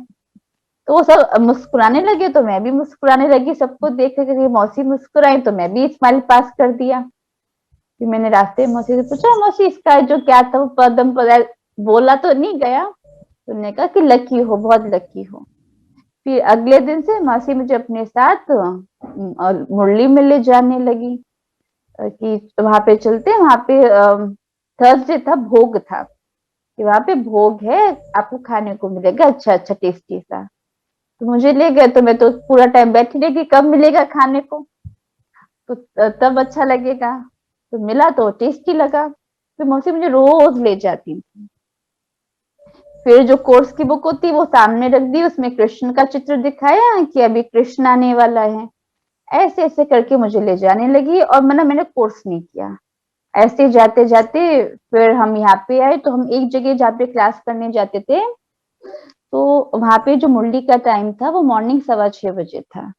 तो वो सब मुस्कुराने लगे, तो मैं भी मुस्कुराने लगी, सबको देख कर मौसी मुस्कुराई तो मैं भी स्माइल पास कर दिया। फिर मैंने रास्ते में मौसी से पूछा, मौसी इसका जो क्या था वो पदम पद बोला तो नहीं गया। तो उन्होंने कहा कि लकी हो, बहुत लकी हो। फिर अगले दिन से मौसी मुझे अपने साथ और मुरली में ले जाने लगी, कि वहां पे चलते, वहां पे थर्सडे था, भोग था, कि वहां पे भोग है, आपको खाने को मिलेगा अच्छा अच्छा टेस्टी सा। तो मुझे ले गए, तो मैं तो पूरा टाइम बैठी रही कि कब मिलेगा खाने को, तो तब अच्छा लगेगा। तो मिला तो टेस्टी लगा, फिर मौसी मुझे रोज ले जाती थी। फिर जो कोर्स की बुक होती वो सामने रख दी, उसमें कृष्ण का चित्र दिखाया कि अभी कृष्ण आने वाला है। ऐसे ऐसे करके मुझे ले जाने लगी, और मैंने कोर्स नहीं किया। ऐसे जाते जाते फिर हम यहाँ पे आए, तो हम एक जगह जहाँ पे क्लास करने जाते थे, तो वहां पे जो मुरली का टाइम था वो मॉर्निंग 6:15 बजे था।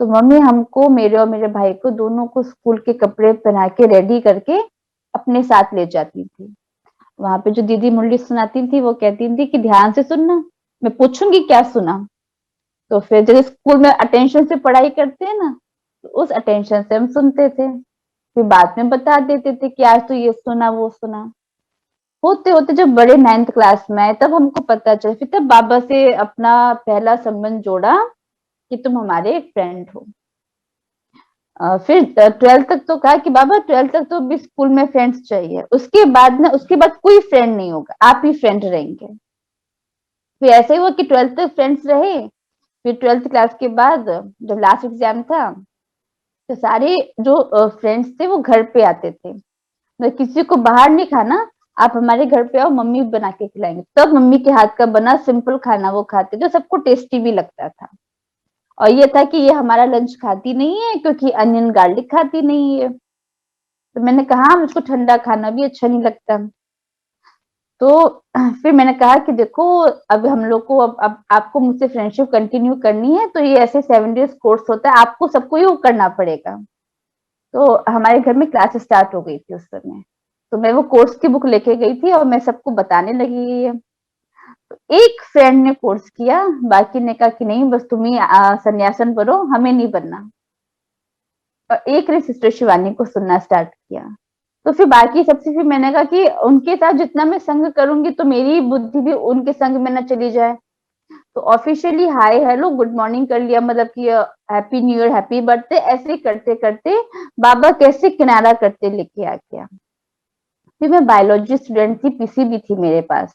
तो मम्मी हमको, मेरे और मेरे भाई को दोनों को स्कूल के कपड़े पहना के रेडी करके अपने साथ ले जाती थी। वहां पे जो दीदी मुरली सुनाती थी वो कहती थी कि ध्यान से सुनना, मैं पूछूंगी क्या सुना। तो फिर जब स्कूल में अटेंशन से पढ़ाई करते हैं ना, तो उस अटेंशन से हम सुनते थे, फिर बाद में बता देते थे कि आज तो ये सुना वो सुना। होते होते जब बड़े 9th क्लास में आए तब हमको पता चला, फिर तब बाबा से अपना पहला संबंध जोड़ा कि तुम हमारे एक फ्रेंड हो। फिर 12th तक तो कहा कि बाबा 12th तक तो भी स्कूल में फ्रेंड्स चाहिए, उसके बाद ना, उसके बाद कोई फ्रेंड नहीं होगा, आप ही फ्रेंड रहेंगे। फिर ऐसे ही हुआ कि 12th तक फ्रेंड्स रहे। फिर 12th क्लास के बाद जब लास्ट एग्जाम था, तो सारे जो फ्रेंड्स थे वो घर पे आते थे। मतलब किसी को बाहर नहीं खाना, आप हमारे घर पे आओ, मम्मी बना के खिलाएंगे। तब मम्मी के हाथ का बना सिंपल खाना वो खाते, जो सबको टेस्टी भी लगता था। और ये था कि ये हमारा लंच खाती नहीं है, क्योंकि अनियन गार्लिक खाती नहीं है। तो मैंने कहा मुझको ठंडा खाना भी अच्छा नहीं लगता। तो फिर मैंने कहा कि देखो अब हम लोग को अब आपको मुझसे फ्रेंडशिप कंटिन्यू करनी है तो ये ऐसे 7 डेज कोर्स होता है, आपको सबको ये करना पड़ेगा। तो हमारे घर में क्लास स्टार्ट हो गई थी उस समय, तो मैं वो कोर्स की बुक लेके गई थी और मैं सबको बताने लगी ये। तो एक फ्रेंड ने कोर्स किया, बाकी ने कहा कि नहीं बस तुम ही सन्यासन बनो, हमें नहीं बनना। और एक ने सिस्टर शिवानी को सुनना स्टार्ट किया। तो फिर बाकी सबसे फिर मैंने कहा कि उनके साथ जितना मैं संग करूंगी तो मेरी बुद्धि भी उनके संग में न चली जाए। तो officially hi hello good morning कर लिया, मतलब कि happy new year happy birthday ऐसे करते करते बाबा कैसे किनारा करते लेके आ गया। फिर मैं बायोलॉजी स्टूडेंट थी, पीसीबी थी मेरे पास,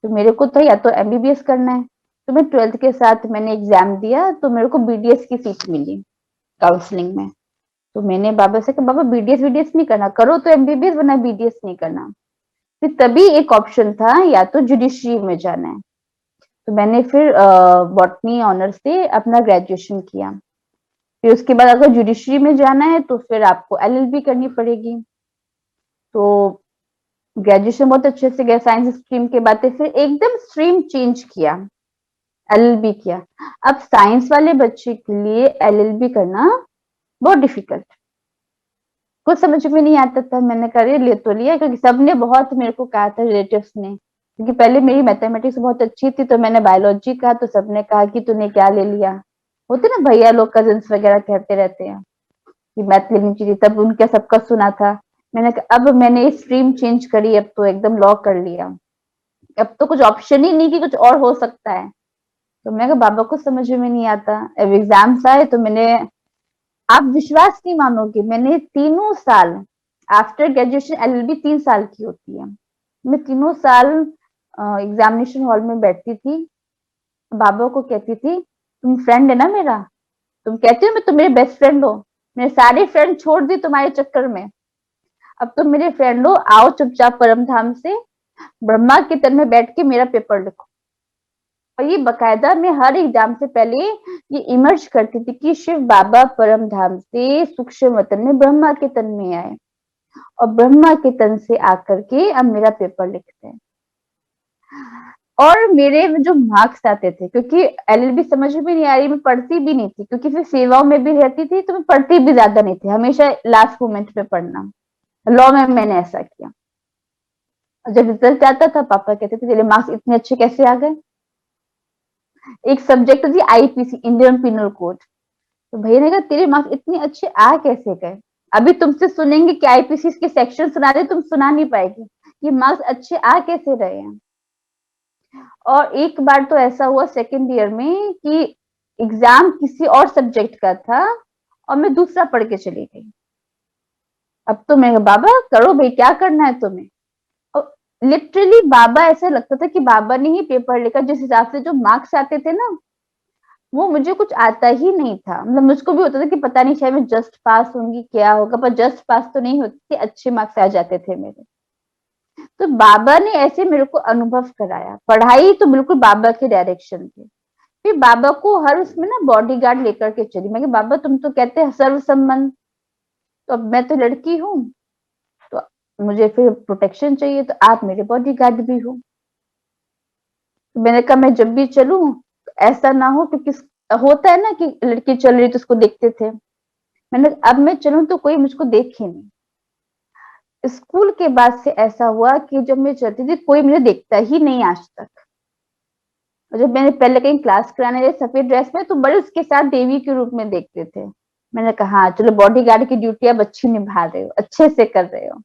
तो मेरे को तो या तो एमबीबीएस करना है। तो मैं 12th के साथ मैंने एग्जाम दिया तो मेरे को बीडीएस की सीट मिली काउंसलिंग में। तो मैंने बाबा से कहा बाबा बीडीएस वीडीएस नहीं करना, करो तो एमबीबीएस वरना बीडीएस नहीं करना। फिर तभी एक ऑप्शन था या तो जुडिशरी में जाना है। तो मैंने फिर बॉटनी ऑनर्स से अपना ग्रेजुएशन किया। फिर उसके बाद अगर जुडिशरी में जाना है तो फिर आपको एलएलबी करनी पड़ेगी। तो ग्रेजुएशन बहुत अच्छे से गया साइंस स्ट्रीम के बाद, फिर एकदम स्ट्रीम चेंज किया, एलएलबी किया। अब साइंस वाले बच्चे के लिए एलएलबी करना बहुत डिफिकल्ट, कुछ समझ में नहीं आता था। मैंने कहा ले तो लिया, क्योंकि सबने बहुत मेरे को कहा था रिलेटिव्स ने, क्योंकि पहले मेरी मैथमेटिक्स बहुत अच्छी थी तो मैंने बायोलॉजी कहा तो सबने कहा कि तूने क्या ले लिया। होते ना भैया लोग कजिन्स वगैरह कहते रहते हैं कि मैथ लेनी चाहिए, तब उनका सबका सुना था। मैंने कहा अब मैंने स्ट्रीम चेंज करी, अब तो एकदम लॉ कर लिया, अब तो कुछ ऑप्शन ही नहीं कि कुछ और हो सकता है। तो मैं कहा बाबा को समझ में नहीं आता। अब एग्जाम्स आए तो मैंने, आप विश्वास नहीं मानोगे, मैंने तीनों साल आफ्टर ग्रेजुएशन, एलएलबी 3 साल की होती है, मैं तीनों साल एग्जामिनेशन हॉल में बैठती थी, बाबा को कहती थी तुम फ्रेंड है ना मेरा, तुम कहती हो मैं तुम मेरे बेस्ट फ्रेंड हो, मैंने सारी फ्रेंड छोड़ दी तुम्हारे चक्कर में, अब तुम मेरे फ्रेंड हो, आओ चुपचाप परम धाम से ब्रह्मा के तन में बैठ के मेरा पेपर लिखो। और ये बकायदा मैं हर एग्जाम से पहले ये इमर्ज करती थी कि शिव बाबा परम धाम से सूक्ष्म वतन में ब्रह्मा के तन में आए और ब्रह्मा के तन से आकर के अब मेरा पेपर लिखते हैं। और मेरे जो मार्क्स आते थे, क्योंकि एलएलबी समझ में नहीं आ रही, मैं पढ़ती भी नहीं थी, क्योंकि फिर सेवाओं में भी रहती थी तो मैं पढ़ती भी ज्यादा नहीं थी, हमेशा लास्ट मोमेंट में पढ़ना। लॉ में मैंने ऐसा किया। जब रिजल्ट आता था पापा कहते थे तेरे मार्क्स इतने अच्छे कैसे आ गए। एक सब्जेक्ट थी आईपीसी, इंडियन पिनल कोड, तो भैया ने कहा तेरे मार्क्स इतने अच्छे आ कैसे गए। अभी तुमसे सुनेंगे कि आईपीसी के सेक्शन सुना दे, तुम सुना नहीं पाएगी, ये मार्क्स अच्छे आ कैसे रहे हैं। और एक बार तो ऐसा हुआ सेकेंड ईयर में कि एग्जाम किसी और सब्जेक्ट का था और मैं दूसरा पढ़ के चली गई। अब तो मैं बाबा करो भाई, क्या करना है तुम्हें। और लिटरली बाबा, ऐसा लगता था कि बाबा ने ही पेपर लिखा, जिस हिसाब से जो मार्क्स आते थे ना वो मुझे कुछ आता ही नहीं था। मतलब मुझको भी होता था कि पता नहीं शायद मैं जस्ट पास होंगी क्या होगा, पर जस्ट पास तो नहीं होती थी, अच्छे मार्क्स आ जाते थे मेरे। तो बाबा ने ऐसे मेरे को अनुभव कराया, पढ़ाई तो बिल्कुल बाबा के डायरेक्शन थे। फिर बाबा को हर उसमें ना बॉडीगार्ड लेकर के चली। मैं बाबा तुम तो कहते हैं सर्व संबंध, तो अब मैं तो लड़की हूँ तो मुझे फिर प्रोटेक्शन चाहिए, तो आप मेरे बॉडीगार्ड भी हो। तो मैंने कहा मैं जब भी चलूं तो ऐसा ना हो, क्योंकि होता है ना कि लड़की चल रही तो उसको देखते थे, मैंने अब मैं चलूं तो कोई मुझको देखे नहीं। स्कूल के बाद से ऐसा हुआ कि जब मैं चलती थी कोई मुझे देखता ही नहीं आज तक। और जब मैंने पहले कहीं क्लास कराने गई सफेद ड्रेस में तो बड़े उसके साथ देवी के रूप में देखते थे। मैंने कहा हाँ चलो बॉडीगार्ड की ड्यूटी अब अच्छी निभा रहे हो, अच्छे से कर रहे हो।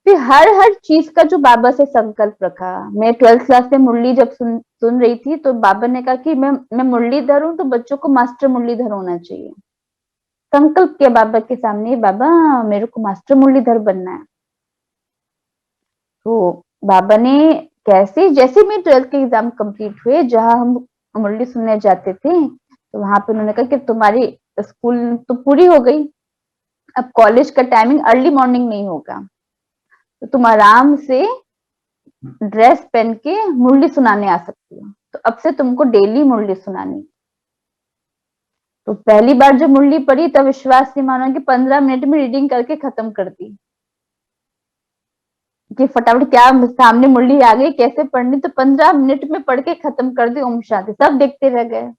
फिर हर हर चीज का जो बाबा से संकल्प रखा। मैं 12th क्लास में मुरली जब सुन रही थी तो बाबा ने कहा कि मैं मुरलीधर हूँ तो बच्चों को मास्टर मुरलीधर होना चाहिए। संकल्प किया बाबा के सामने, बाबा मेरे को मास्टर मुरलीधर बनना है। तो बाबा ने कैसे, जैसे मैं 12th के एग्जाम कंप्लीट हुए, जहां हम मुरली सुनने जाते थे तो वहां पे उन्होंने कहा कि तुम्हारी स्कूल तो पूरी हो गई, अब कॉलेज का टाइमिंग अर्ली मॉर्निंग नहीं होगा, तो तुम आराम से ड्रेस पहन के मुरली सुनाने आ सकती हो, तो अब से तुमको डेली मुरली सुनानी। तो तो पहली बार जब मुरली पढ़ी तब विश्वास नहीं मानो कि 15 मिनट में रीडिंग करके खत्म कर दी कि फटाफट क्या सामने मुरली आ गई कैसे पढ़नी, तो 15 मिनट में पढ़ के खत्म कर दी ओम शांति। सब देखते रह गए।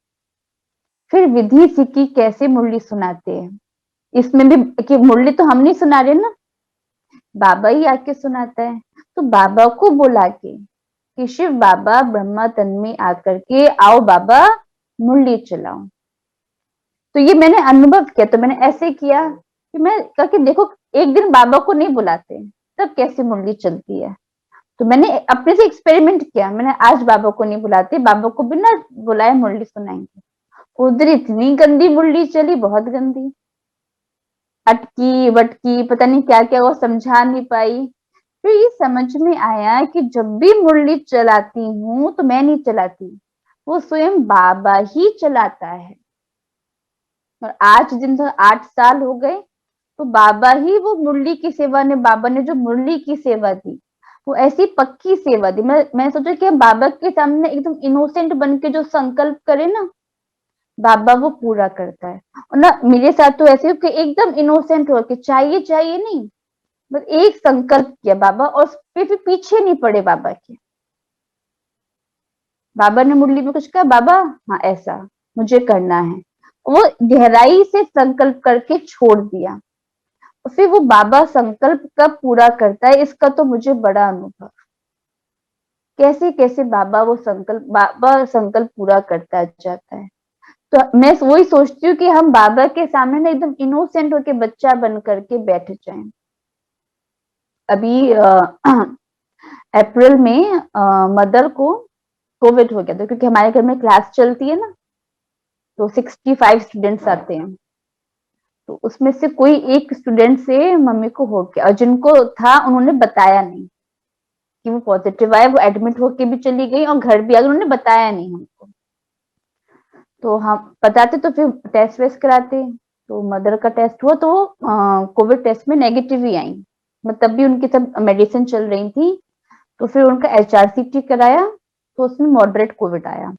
फिर विधि सीखी कैसे मुरली सुनाते हैं, इसमें भी कि मुरली तो हम नहीं सुना रहे ना, बाबा ही आके सुनाता है। तो बाबा को बुला के कि शिव बाबा ब्रह्मा तन में आकर के आओ बाबा मुरली चलाओ। तो ये मैंने अनुभव किया, तो मैंने ऐसे किया कि मैं कहा कि देखो एक दिन बाबा को नहीं बुलाते तब कैसे मुरली चलती है। तो मैंने अपने से एक्सपेरिमेंट किया, मैंने आज बाबा को नहीं बुलाते, बाबा को बिना बुलाए मुरली सुनाएंगे। उधर इतनी गंदी मुरली चली, बहुत गंदी, अटकी वटकी पता नहीं क्या क्या, वो समझा नहीं पाई। फिर ये समझ में आया कि जब भी मुरली चलाती हूँ तो मैं नहीं चलाती, वो स्वयं बाबा ही चलाता है। और आज दिन तक 8 साल हो गए, तो बाबा ही वो मुरली की सेवा ने, बाबा ने जो मुरली की सेवा दी वो ऐसी पक्की सेवा दी। मैं सोचा कि बाबा के सामने एकदम इनोसेंट बन के जो संकल्प करे ना, बाबा वो पूरा करता है। और ना मेरे साथ तो ऐसे कि एकदम इनोसेंट हो के चाहिए चाहिए नहीं, बस एक संकल्प किया बाबा, और फिर पीछे नहीं पड़े बाबा के। बाबा ने मुरली में कुछ कहा, बाबा हाँ ऐसा मुझे करना है, वो गहराई से संकल्प करके छोड़ दिया। फिर वो बाबा संकल्प कब पूरा करता है इसका तो मुझे बड़ा अनुभव, कैसे कैसे बाबा संकल्प पूरा करता जाता है। तो मैं वही सोचती हूँ कि हम बाबा के सामने ना एकदम इनोसेंट होके बच्चा बन करके बैठ जाएं। अभी अप्रैल में मदर को कोविड हो गया था, क्योंकि हमारे घर में क्लास चलती है ना, तो 65 स्टूडेंट्स आते हैं। तो उसमें से कोई एक स्टूडेंट से मम्मी को हो गया, और जिनको था उन्होंने बताया नहीं कि वो पॉजिटिव आया, वो एडमिट होके भी चली गई और घर भी आ गई, उन्होंने बताया नहीं हमको। तो हम बताते तो फिर टेस्ट वेस्ट कराते, तो मदर का टेस्ट हुआ तो कोविड टेस्ट में नेगेटिव ही आई, तब भी उनकी सब मेडिसिन चल रही थी। तो फिर उनका HRCT कराया तो उसमें मॉडरेट कोविड आया,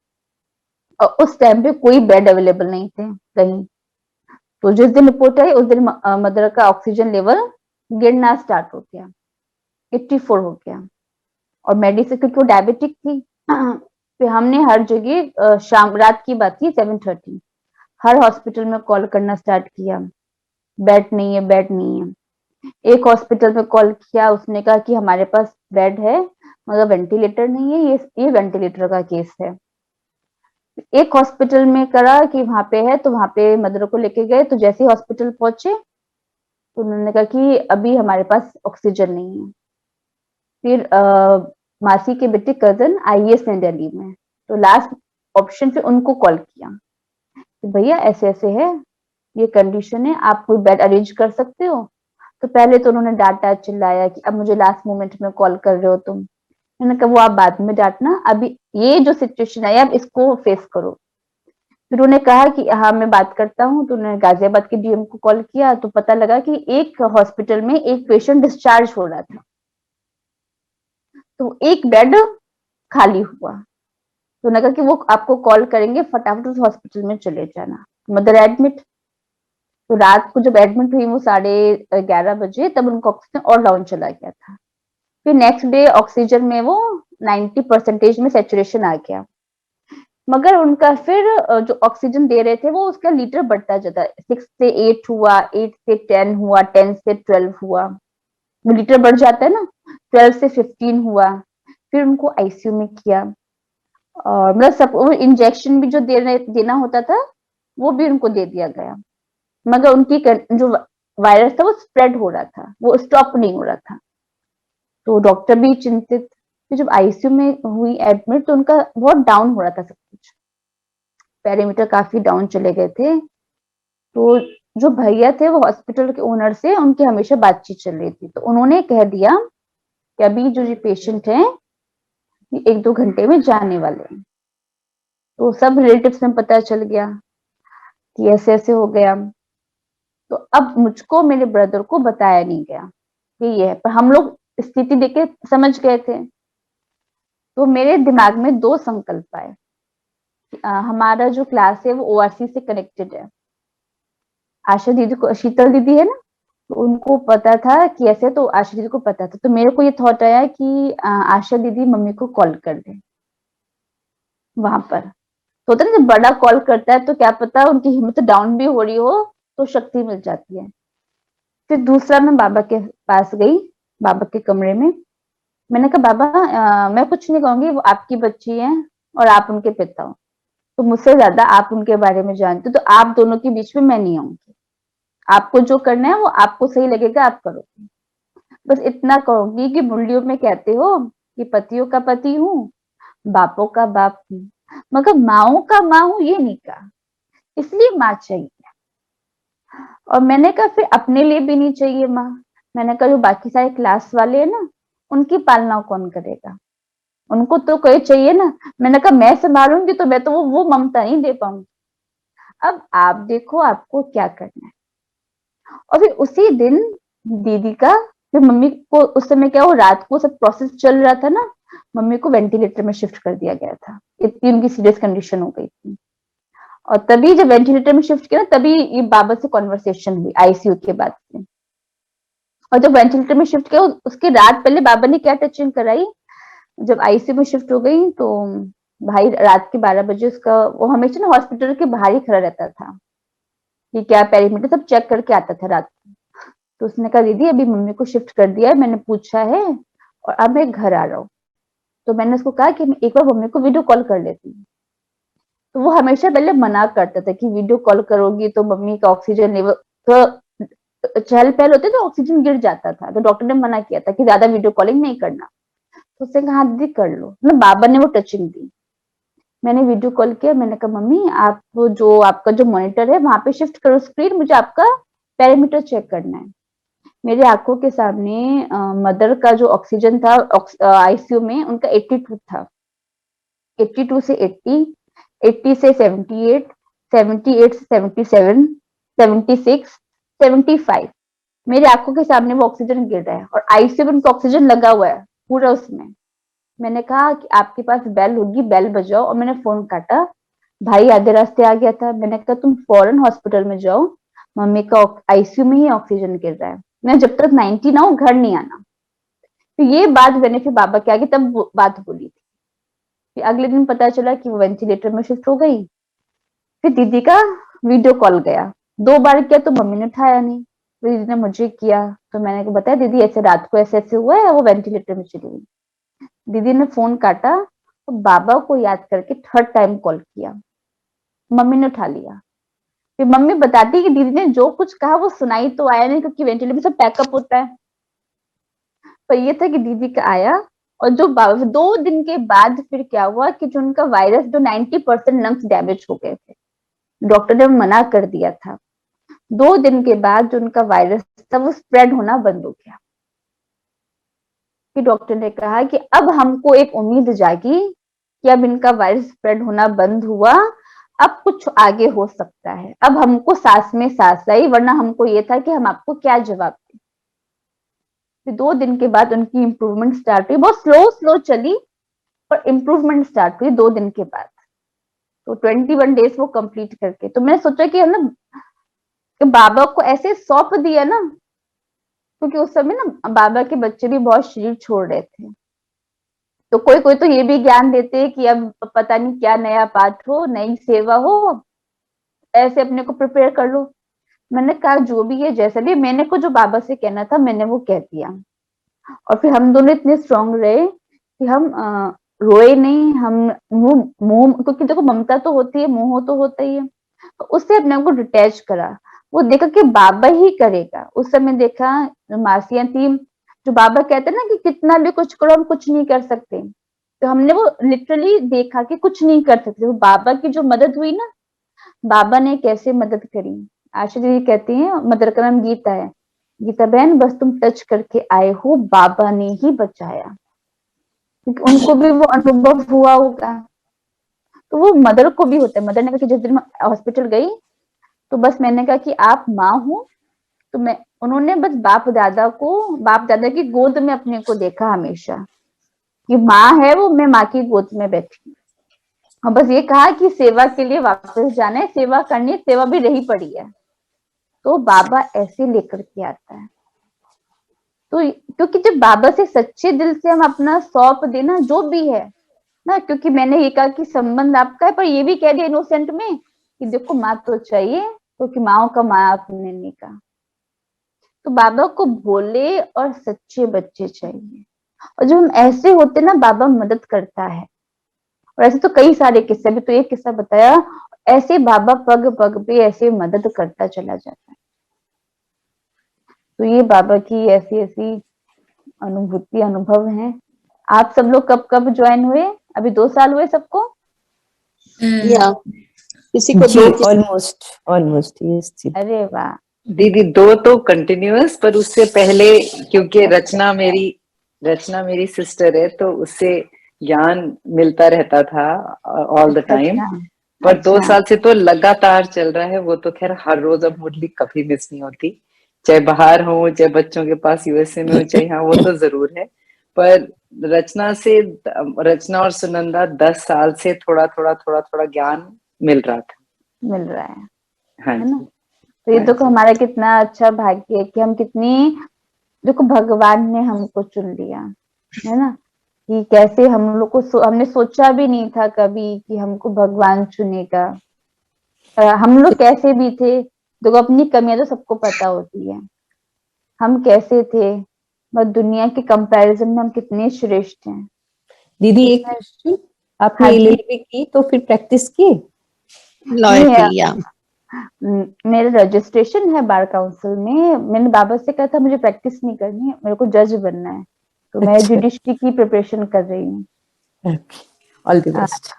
और उस टाइम पे कोई बेड अवेलेबल नहीं थे कहीं। तो जिस दिन रिपोर्ट आई उस दिन मदर का ऑक्सीजन लेवल गिरना स्टार्ट हो गया, 84 हो गया। और मेडिसिन, क्योंकि वो डायबिटिक थी, फिर हमने हर जगह, शाम रात की बात थी 7:30, हर हॉस्पिटल में कॉल करना स्टार्ट किया, बेड नहीं है बेड नहीं है। एक हॉस्पिटल में कॉल किया, उसने कहा कि हमारे पास बेड है मगर वेंटिलेटर नहीं है, ये वेंटिलेटर का केस है। एक हॉस्पिटल में करा कि वहां पे है, तो वहां पे मदर को लेके गए, तो जैसे ही हॉस्पिटल पहुंचे तो उन्होंने कहा कि अभी हमारे पास ऑक्सीजन नहीं है। फिर मासी के बेटे कजन IAS में दिल्ली में, तो लास्ट ऑप्शन पे उनको कॉल किया कि भैया ऐसे ऐसे है, ये कंडीशन है, आप कोई बेड अरेंज कर सकते हो। तो पहले तो उन्होंने डांटा चिल्लाया कि अब मुझे लास्ट मोमेंट में कॉल कर रहे हो तुम। मैंने कहा वो आप बाद में डांटना, अभी ये जो सिचुएशन आई आप इसको फेस करो। फिर उन्होंने कहा कि हाँ मैं बात करता हूँ, तो उन्होंने गाजियाबाद के DM को कॉल किया, तो पता लगा कि एक हॉस्पिटल में एक पेशेंट डिस्चार्ज हो रहा था, तो एक बेड खाली हुआ। तो उन्होंने कहा कि वो आपको कॉल करेंगे, फटाफट उस हॉस्पिटल में चले जाना। मदर एडमिट, तो रात को जब एडमिट हुई वो 11:30 बजे, तब उनका ऑक्सीजन और डाउन चला गया था। फिर नेक्स्ट डे ऑक्सीजन में वो 90% में सैचुरेशन आ गया, मगर उनका फिर जो ऑक्सीजन दे रहे थे वो उसका लीटर बढ़ता जाता, 6 से 8 हुआ, 8 से 10 हुआ, 10 से 12 हुआ, वो लीटर बढ़ जाता है ना, 12 से 15 हुआ। फिर उनको ICU में किया, और मतलब सब वो इंजेक्शन भी जो देना होता था वो भी उनको दे दिया गया, मगर उनकी जो वायरस था वो स्प्रेड हो रहा था, वो स्टॉप नहीं हो रहा था। तो डॉक्टर भी चिंतित। फिर जब ICU में हुई एडमिट तो उनका बहुत डाउन हो रहा था, सब कुछ पैरामीटर काफी डाउन चले गए थे। तो जो भैया थे वो हॉस्पिटल के ओनर से उनकी हमेशा बातचीत चल रही थी, तो उन्होंने कह दिया कि अभी जो ये पेशेंट है ये 1-2 घंटे में जाने वाले हैं। तो सब रिलेटिव्स में पता चल गया कि ऐसे ऐसे हो गया। तो अब मुझको मेरे ब्रदर को बताया नहीं गया कि ये है, पर हम लोग स्थिति देख के समझ गए थे। तो मेरे दिमाग में 2 संकल्प आए। हमारा जो क्लास है वो ORC से कनेक्टेड है, आशा दीदी को, शीतल दीदी है ना, तो उनको पता था कि ऐसे, तो आशा दीदी को पता था, तो मेरे को ये थॉट आया कि आशा दीदी मम्मी को कॉल कर दे। वहां पर तो होता है ना, जब बड़ा कॉल करता है तो क्या पता उनकी हिम्मत डाउन भी हो रही हो तो शक्ति मिल जाती है। फिर दूसरा मैं बाबा के पास गई, बाबा के कमरे में। मैंने कहा बाबा मैं कुछ नहीं कहूंगी, वो आपकी बच्ची है और आप उनके पिता हो, तो मुझसे ज्यादा आप उनके बारे में जानते हो, तो आप दोनों के बीच में मैं नहीं आऊंगी। आपको जो करना है वो आपको सही लगेगा आप करो। बस इतना कहूंगी कि मुरलियों में कहते हो कि पतियों का पति हूँ, बापों का बाप हूँ, मगर माओ का माँ हूँ ये नहीं कहा, इसलिए माँ चाहिए। और मैंने कहा फिर अपने लिए भी नहीं चाहिए माँ। मैंने कहा जो बाकी सारे क्लास वाले हैं ना, उनकी पालना कौन करेगा, उनको तो कोई चाहिए ना। मैंने कहा मैं संभालूंगी तो मैं तो वो ममता नहीं दे पाऊंगी। अब आप देखो आपको क्या करना है। और फिर उसी दिन दीदी का, फिर मम्मी को उस समय क्या, वो रात को सब प्रोसेस चल रहा था ना, मम्मी को वेंटिलेटर में शिफ्ट कर दिया गया था, इतनी उनकी सीरियस कंडीशन हो गई थी। और तभी जब वेंटिलेटर में शिफ्ट किया तभी ये बाबा से कॉन्वर्सेशन हुई आईसीयू के बाद से। और जब वेंटिलेटर में शिफ्ट किया उसके रात पहले बाबा ने क्या टचिंग कराई, जब आईसीयू में शिफ्ट हो गई तो भाई रात के 12 बजे उसका, वो हमेशा ना हॉस्पिटल के बाहर ही खड़ा रहता था कि क्या पैरामीटर सब चेक करके आता था रात को। तो उसने कहा दीदी अभी मम्मी को शिफ्ट कर दिया है, मैंने पूछा है और अब मैं घर आ रहा हूँ। तो मैंने उसको कहा कि मैं एक बार मम्मी को वीडियो कॉल कर लेती हूँ। तो वो हमेशा पहले मना करता था कि वीडियो कॉल करोगी तो मम्मी का ऑक्सीजन लेवल, तो चहल पहल होते तो ऑक्सीजन गिर जाता था, तो डॉक्टर ने मना किया था कि ज्यादा वीडियो कॉलिंग नहीं करना। तो उसने कहा दीदी कर लो ना, बाबा ने वो टचिंग दी। मैंने वीडियो कॉल किया, मैंने कहा मम्मी आप जो आपका जो मॉनिटर है वहां पे शिफ्ट करो स्क्रीन, मुझे आपका पैरामीटर चेक करना है। मेरे आंखों के सामने मदर का जो ऑक्सीजन था आईसीयू में उनका 82 था, 82 से 80, 80 से 78, 78 से 77, 76, 75, मेरे आंखों के सामने वो ऑक्सीजन गिर रहा है और आईसीयू में उनका ऑक्सीजन लगा हुआ है पूरा उसमें। मैंने कहा कि आपके पास बेल होगी, बेल बजाओ, और मैंने फोन काटा। भाई आधे रास्ते आ गया था। मैंने कहा तुम फौरन हॉस्पिटल में जाओ, मम्मी का आईसीयू में ही ऑक्सीजन गिर रहा है, मैं जब तक 90 ना हो घर नहीं आना। तो ये बात मैंने फिर बाबा के आगे तब बात बोली थी। फिर अगले दिन पता चला कि वो वेंटिलेटर में शिफ्ट हो गई। फिर दीदी का वीडियो कॉल गया, 2 बार किया तो मम्मी ने उठाया नहीं, फिर दीदी ने मुझे किया तो मैंने बताया दीदी ऐसे रात को ऐसे ऐसे हुआ है, वो वेंटिलेटर में चली गई। दीदी ने फोन काटा तो बाबा को याद करके थर्ड टाइम कॉल किया, मम्मी ने उठा लिया। फिर मम्मी बताती कि दीदी ने जो कुछ कहा वो सुनाई तो आया नहीं, क्योंकि वेंटिलेटर में सब पैकअप होता है। पर ये था कि दीदी का आया। और जो 2 दिन के बाद फिर क्या हुआ कि जो उनका वायरस, जो 90% लंग्स डैमेज हो गए थे, डॉक्टर ने मना कर दिया था, 2 दिन के बाद जो उनका वायरस था वो स्प्रेड होना बंद हो गया। कि डॉक्टर ने कहा कि अब हमको एक उम्मीद जागी कि अब इनका वायरस स्प्रेड होना बंद हुआ, अब कुछ आगे हो सकता है। अब हमको सांस में सांस आई, वरना हमको ये था कि हम आपको क्या जवाब दें। फिर 2 दिन के बाद उनकी इम्प्रूवमेंट स्टार्ट हुई, बहुत स्लो स्लो चली पर इम्प्रूवमेंट स्टार्ट हुई 2 दिन के बाद। तो 21 डेज वो कंप्लीट करके, तो मैंने सोचा कि हम ना बाबा को ऐसे सौंप दिया ना, क्योंकि उस समय ना बाबा के बच्चे भी बहुत शरीर छोड़ रहे थे। तो कोई कोई तो ये भी ज्ञान देते कि अब पता नहीं क्या नया पाठ हो, नई सेवा हो, ऐसे अपने को प्रिपेयर कर लो। मैंने कहा जो भी है जैसा भी, मैंने को जो बाबा से कहना था मैंने वो कह दिया। और फिर हम दोनों इतने स्ट्रांग रहे कि हम रोए नहीं, हम मुंह मुंह, क्योंकि देखो ममता तो होती है, मोह तो होता ही है, तो उससे अपने को डिटैच करा। वो देखा कि बाबा ही करेगा। उस समय देखा मासियां थी, जो बाबा कहते हैं ना कि कितना भी कुछ करो हम कुछ नहीं कर सकते, तो हमने वो लिटरली देखा कि कुछ नहीं कर सकते। वो बाबा की जो मदद हुई ना, बाबा ने कैसे मदद करी। आशा जी कहती हैं, मदर का नाम गीता है, गीता बहन बस तुम टच करके आए हो, बाबा ने ही बचाया, क्योंकि उनको भी वो अनुभव हुआ होगा। तो वो मदर को भी होता है। मदर ने कहा कि जिस दिन मैं हॉस्पिटल गई तो बस मैंने कहा कि आप माँ हो, तो मैं, उन्होंने बस बाप दादा की गोद में अपने को देखा हमेशा, कि माँ है वो, मैं माँ की गोद में बैठी। और बस ये कहा कि सेवा के लिए वापस जाना है, सेवा करनी है, सेवा भी रही पड़ी है। तो बाबा ऐसे लेकर के आता है। तो क्योंकि जब बाबा से सच्चे दिल से हम अपना सौंप देना जो भी है ना, क्योंकि मैंने ये कहा कि संबंध आपका है, पर ये भी कह दिया इनोसेंट में कि देखो माँ तो चाहिए, क्योंकि माओ का माँ आपने नहीं कहा। तो बाबा को भोले और सच्चे बच्चे चाहिए, और जब हम ऐसे होते ना बाबा मदद करता है। और ऐसे तो कई सारे किस्से, अभी तो एक किस्सा बताया, ऐसे बाबा पग पग पे ऐसे मदद करता चला जाता है। तो ये बाबा की ऐसी ऐसी अनुभूति अनुभव है। आप सब लोग कब कब ज्वाइन हुए? अभी 2 साल हुए सबको? या किसी को जी, 2 ऑलमोस्ट यस जी। अरे वाह। दीदी 2 तो कंटिन्यूअस, पर उससे पहले क्योंकि रचना मेरी सिस्टर है, तो उससे ज्ञान मिलता रहता था ऑल द टाइम। अच्छा, पर 2 अच्छा। साल से तो लगातार चल रहा है वो, तो खैर हर रोज अब मुरली कभी मिस नहीं होती, चाहे बाहर हो, चाहे बच्चों के पास यूएसए में हो, चाहे यहाँ, वो तो जरूर है। पर रचना और सुनंदा 10 साल से थोड़ा थोड़ा ज्ञान मिल रहा था। मिल रहा है हाँ ना? जी, तो ये हाँ देखो जी। हमारा कितना अच्छा भाग्य है कि हम कितनी, देखो भगवान ने हमको चुन लिया, है ना? कि कैसे हम लोग को हमने सोचा भी नहीं था कभी कि हमको भगवान चुनेगा। हम लोग कैसे भी थे, देखो अपनी कमियां तो सबको पता होती है, हम कैसे थे, बस दुनिया के कंपैरिजन में हम कितने श्रेष्ठ हैं। दीदी एक कितना। क्वेश्चन, आपने हाँ जी। एलएलबी की तो फिर प्रैक्टिस की? लॉयल्टी या मेरा रजिस्ट्रेशन है बार काउंसिल में। मैंने बाबा से कहा था मुझे प्रैक्टिस नहीं करनी है, मेरे को जज बनना है, तो मैं अच्छा। जुडिशरी की प्रिपरेशन कर रही हूँ। All the best.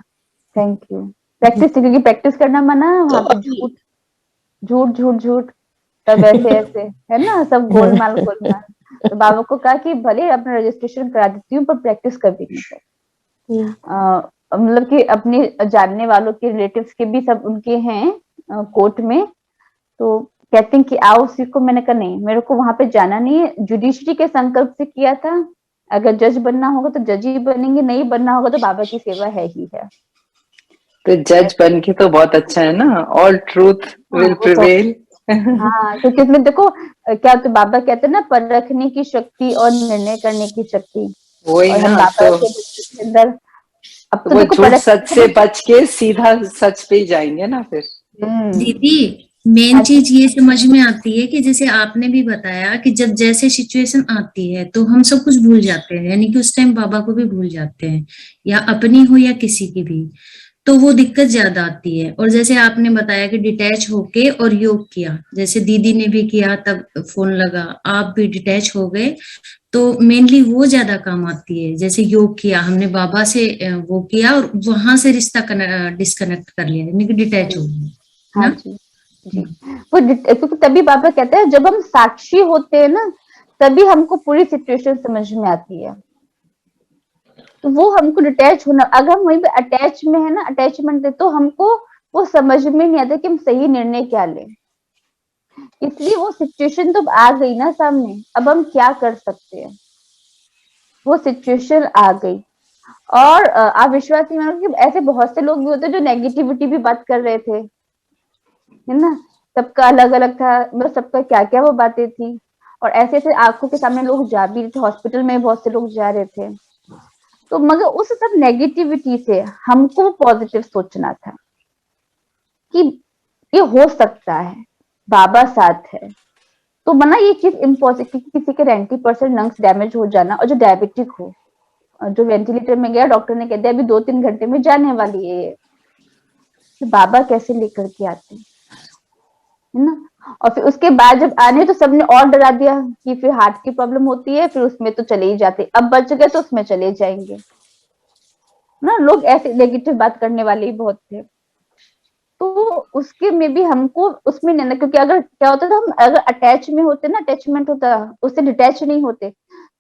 Thank you. Practice, क्योंकि प्रैक्टिस करना मना है, वहां तो पे अभी झूठ झूठ झूठ सब ऐसे ऐसे, है ना, सब गोलमाल गोलमाल। तो बाबा को कहा कि भले अपना रजिस्ट्रेशन करा देती हूँ पर प्रैक्टिस कभी नहीं कर। मतलब कि अपने जानने वालों के रिलेटिव्स के भी सब उनके हैं कोर्ट में, तो कहते हैं कि आओ उसी को। मैंने कहा नहीं, मेरे को वहां पे जाना नहीं है। जुडिशरी के संकल्प से किया था, अगर जज बनना होगा तो जज ही बनेंगे, नहीं बनना होगा तो बाबा की सेवा है ही है। तो जज बन के तो बहुत अच्छा है ना, ऑल ट्रूथ हाँ विल वो तो, प्रिवेल। हाँ क्योंकि इसमें देखो क्या तो बाबा कहते हैं ना, परखने की शक्ति और निर्णय करने की शक्ति। वही और हम ना, बाबा के के अंदर, अब तो तो वो देखो झूठ परख सच से बच के सीधा सच पे ही जाएंगे ना फिर। दीदी मेन अच्छा। चीज ये समझ में आती है कि जैसे आपने भी बताया कि जब जैसे सिचुएशन आती है तो हम सब कुछ भूल जाते हैं, यानी कि उस टाइम बाबा को भी भूल जाते हैं, या अपनी हो या किसी की भी, तो वो दिक्कत ज्यादा आती है। और जैसे आपने बताया कि डिटैच होके और योग किया, जैसे दीदी ने भी किया तब फोन लगा, आप भी डिटैच हो गए, तो मेनली वो ज्यादा काम आती है। जैसे योग किया हमने बाबा से, वो किया और वहां से रिश्ता डिस्कनेक्ट कर लिया, यानी कि डिटैच हो गया हाँ ना। जी जी। वो क्योंकि तभी बाबा कहते हैं जब हम साक्षी होते हैं ना, तभी हमको पूरी सिचुएशन समझ में आती है। तो वो हमको डिटैच होना, अगर हम वहीं पे अटैच में है ना, अटैचमेंट है, तो हमको वो समझ में नहीं आता कि हम सही निर्णय क्या लें। इसलिए वो सिचुएशन तो आ गई ना सामने, अब हम क्या कर सकते हैं, वो सिचुएशन आ गई। और आप विश्वास नहीं मानोगे कि ऐसे बहुत से लोग भी होते हैं जो नेगेटिविटी भी बात कर रहे थे, है ना। सबका अलग अलग था, मतलब सबका क्या क्या वो बातें थी। और ऐसे ऐसे आंखों के सामने लोग जा भी रहे थे, हॉस्पिटल में बहुत से लोग जा रहे थे। तो मगर उस सब नेगेटिविटी से हमको पॉजिटिव सोचना था कि ये हो सकता है, बाबा साथ है। तो मना ये चीज इम्पॉसिबल, किसी के 90% लंग्स डैमेज हो जाना, और जो डायबिटिक हो, जो वेंटिलेटर में गया, डॉक्टर ने कह दिया अभी 2-3 घंटे में जाने वाली है ये। तो बाबा कैसे लेकर के आते हैं, है ना। और फिर उसके बाद जब आने तो सबने और डरा दिया कि फिर हार्ट की प्रॉब्लम होती है, फिर उसमें तो चले ही जाते, अब बच गए तो उसमें चले जाएंगे ना। लोग ऐसे नेगेटिव बात करने वाले ही बहुत थे। तो उसके में भी हमको उसमें नहीं ना, क्योंकि अगर क्या होता था, हम अगर अटैच में होते ना, अटैचमेंट होता, उससे डिटैच नहीं होते,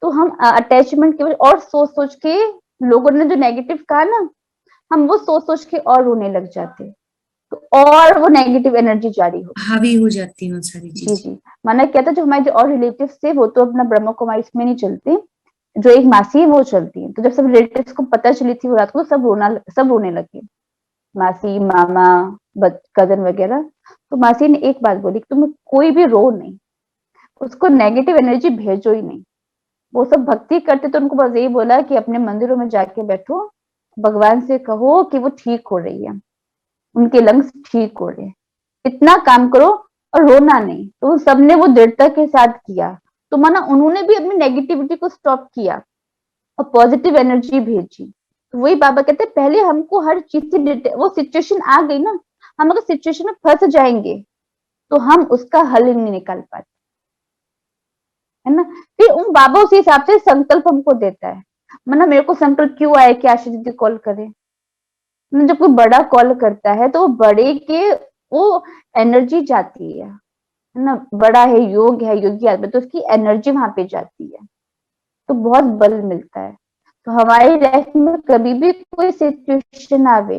तो हम अटैचमेंट की वजह और सोच सोच के, लोगों ने जो नेगेटिव कहा ना, हम वो सोच सोच के और रोने लग जाते, तो और वो नेगेटिव एनर्जी जारी हो। हावी हो जाती हैं सारी जी चीजें। जी। माना क्या था, जो हमारे जो और रिलेटिव थे वो तो अपना ब्रह्म कुमारी में नहीं चलते, जो एक मासी है वो चलती है। तो जब सब रिलेटिव्स को पता चली थी वो रात को, सब रोने लगे, मासी मामा कजन वगैरह। तो मासी ने एक बात बोली, तुम कोई भी रो नहीं, उसको नेगेटिव एनर्जी भेजो ही नहीं। वो सब भक्ति करते तो उनको बस यही बोला कि अपने मंदिरों में जाके बैठो, भगवान से कहो कि वो ठीक हो रही है, उनके लंग्स ठीक हो रहे हैं, इतना काम करो और रोना नहीं। तो सबने वो दृढ़ता के साथ किया, तो माना उन्होंने भी अपनी नेगेटिविटी को स्टॉप किया और पॉजिटिव एनर्जी भेजी। तो वही बाबा कहते हैं, पहले हमको हर चीज से, वो सिचुएशन आ गई ना, हम अगर सिचुएशन में फंस जाएंगे तो हम उसका हल ही नहीं निकाल पाते, है ना। फिर उन बाबा उसी हिसाब से संकल्प हमको देता है। मतलब मेरे को संकल्प क्यों आया कि आशा दीदी कॉल करे, जब कोई बड़ा कॉल करता है तो बड़े के वो एनर्जी जाती है ना, बड़ा है, योग है, योगी आदमी, तो उसकी एनर्जी वहां पे जाती है, तो बहुत बल मिलता है। तो हमारी लाइफ में कभी भी कोई सिचुएशन आवे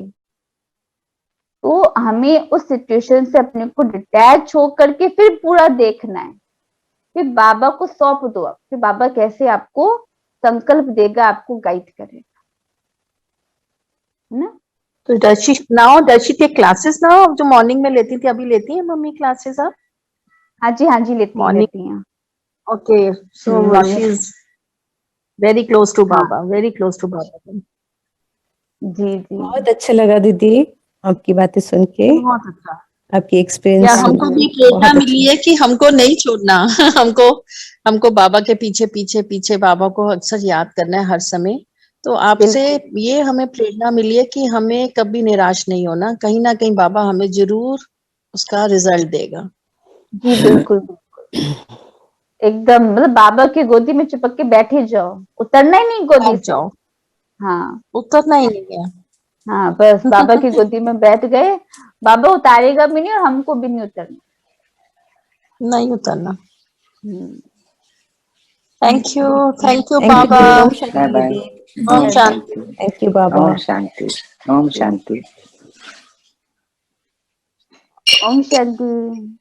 तो हमें उस सिचुएशन से अपने को डिटैच हो करके फिर पूरा देखना है, फिर बाबा को सौंप दो, फिर बाबा कैसे आपको संकल्प देगा, आपको गाइड करेगा, है ना। तो does she take classes now, जो मॉर्निंग में लेती थी, अभी लेती है मम्मी क्लासेस आप? हाँ जी लेती Morning. हैं। Okay, so morning. She is very close to हाँ। Baba, very close to Baba. जी बहुत अच्छा लगा दीदी आपकी बातें सुन के, बहुत अच्छा। आपकी या एक्सपीरियंस हमको भी प्रेरणा बहुत मिली है कि हमको नहीं छोड़ना हमको बाबा के पीछे पीछे पीछे बाबा को अक्सर याद करना है हर समय। तो आपसे ये हमें प्रेरणा मिली है कि हमें कभी निराश नहीं होना, कहीं ना कहीं बाबा हमें जरूर उसका रिजल्ट देगा। जी बिल्कुल एकदम, मतलब बाबा की गोदी में चिपक के बैठे जाओ, उतरना ही नहीं गोदी बैठ से। जाओ, हाँ उतरना ही नहीं है। हाँ, बस बाबा की गोदी में बैठ गए, बाबा उतारेगा भी नहीं और हमको भी नहीं उतरना। नहीं उतरना। हम्म। थैंक यू Thank you, बाबा। ओम शांति बाय बाय। दीदी। ओम शांति। थैंक यू बाबा। ओम शांति। ओम शांति। ओम शांति।